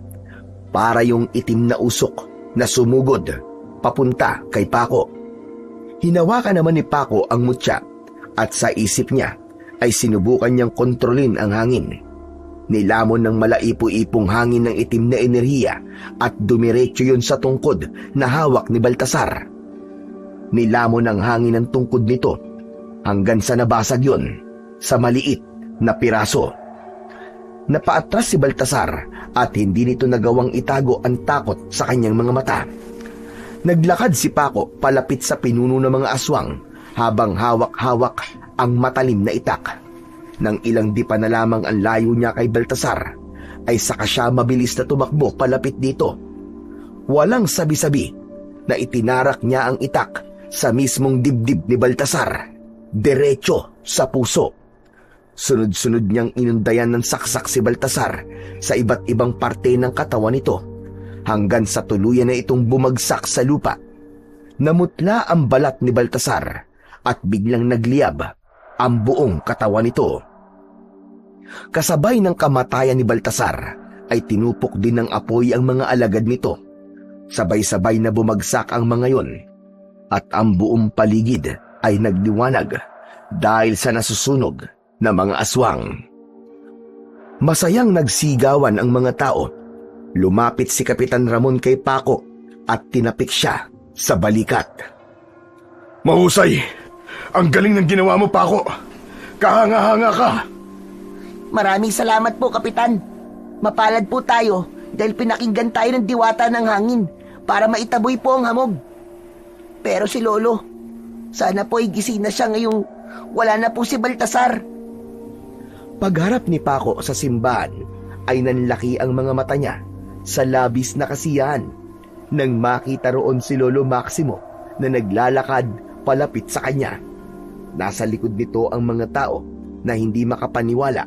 S1: para yung itim na usok na sumugod papunta kay Paco. Hinawakan naman ni Paco ang mutya at sa isip niya ay sinubukan niyang kontrolin ang hangin. Nilamon ng malaipo-ipong hangin ng itim na enerhiya at dumiretso yon sa tungkod na hawak ni Baltasar. Nilamon ng hangin ang tungkod nito hanggang sa nabasag yon sa maliit na piraso. Napaatras si Baltasar at hindi nito nagawang itago ang takot sa kanyang mga mata. Naglakad si Paco palapit sa pinuno ng mga aswang habang hawak-hawak ang matalim na itak. Nang ilang di pa na lamang ang layo niya kay Baltasar, ay saka siya mabilis na tumakbo palapit dito. Walang sabi-sabi na itinarak niya ang itak sa mismong dibdib ni Baltasar, diretso sa puso. Sunod-sunod niyang inundayan ng saksak si Baltasar sa iba't ibang parte ng katawan nito hanggang sa tuluyan na itong bumagsak sa lupa Namutla ang balat ni Baltasar at biglang nagliyab ang buong katawan nito. Kasabay ng kamatayan ni Baltasar ay tinupok din ng apoy ang mga alagad nito. Sabay-sabay na bumagsak ang mga yon at ang buong paligid ay nagliwanag dahil sa nasusunog na mga aswang. Masayang nagsigawan ang mga tao. Lumapit si Kapitan Ramon kay Paco at tinapik siya sa balikat.
S2: Mahusay! Ang galing ng ginawa mo, Paco! Kahanga-hanga ka!
S3: Maraming salamat po, Kapitan. Mapalad po tayo dahil pinakinggan tayo ng diwata ng hangin para maitaboy po ang hamog. Pero si Lolo, sana po ay gising na siya ngayong wala na po si Baltasar.
S1: Pagharap ni Paco sa simbahan ay nanlaki ang mga mata niya sa labis na kasiyahan nang makita roon si Lolo Maximo na naglalakad palapit sa kanya. Nasa likod nito ang mga tao na hindi makapaniwala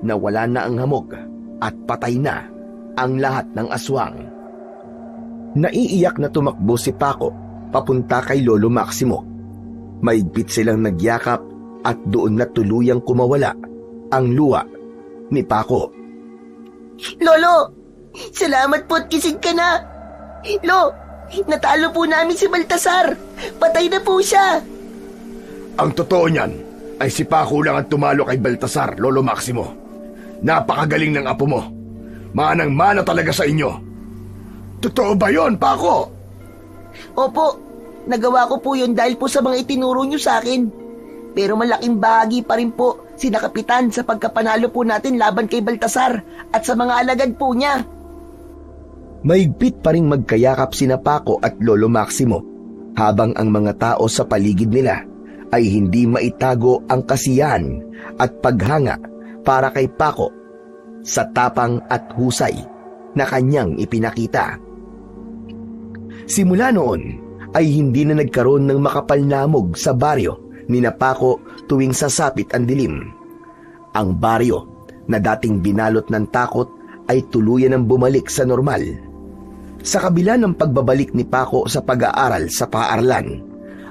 S1: na wala na ang hamog at patay na ang lahat ng aswang. Naiiyak na tumakbo si Paco papunta kay Lolo Maximo. Maigpit silang nagyakap at doon na tuluyang kumawala ang luha ni Paco.
S3: Lolo, salamat po at gising ka na. Lo, natalo po namin si Baltasar. Patay na po siya.
S2: Ang totoo niyan ay si Paco lang ang tumalo kay Baltasar, Lolo Maximo. Napakagaling ng apo mo. Manang-mana talaga sa inyo. Totoo ba yon, Paco?
S3: Opo, nagawa ko po yun dahil po sa mga itinuro niyo sa akin. Pero malaking bahagi pa rin po sina Kapitan sa pagkapanalo po natin laban kay Baltasar at sa mga alagad po niya.
S1: Maigpit pa ring magkayakap sina Paco at Lolo Maximo habang ang mga tao sa paligid nila ay hindi maitago ang kasiyahan at paghanga para kay Paco sa tapang at husay na kanyang ipinakita. Simula noon ay hindi na nagkaroon ng makapal na hamog sa baryo ni Paco tuwing sasapit ang dilim. Ang baryo na dating binalot ng takot ay tuluyan ng bumalik sa normal. Sa kabila ng pagbabalik ni Paco sa pag-aaral sa paaralan,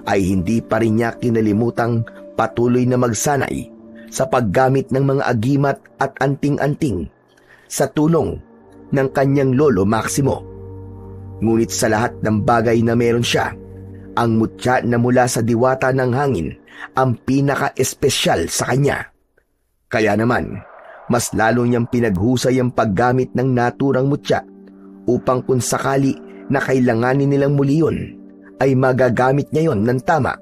S1: ay hindi pa rin niya kinalimutang patuloy na magsanay sa paggamit ng mga agimat at anting-anting sa tulong ng kanyang Lolo Maximo. Ngunit sa lahat ng bagay na meron siya, ang mutya na mula sa diwata ng hangin ang pinaka-espesyal sa kanya. Kaya naman, mas lalo niyang pinaghusay ang paggamit ng naturang mutya upang kung sakali na kailanganin nilang muli yun, ay magagamit niya yon ng tama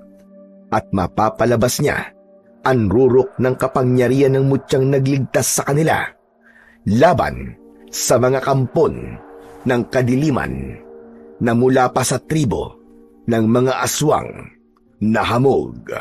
S1: at mapapalabas niya ang rurok ng kapangyarihan ng mutyang nagligtas sa kanila laban sa mga kampon ng kadiliman na mula pa sa tribo ng mga aswang na hamog.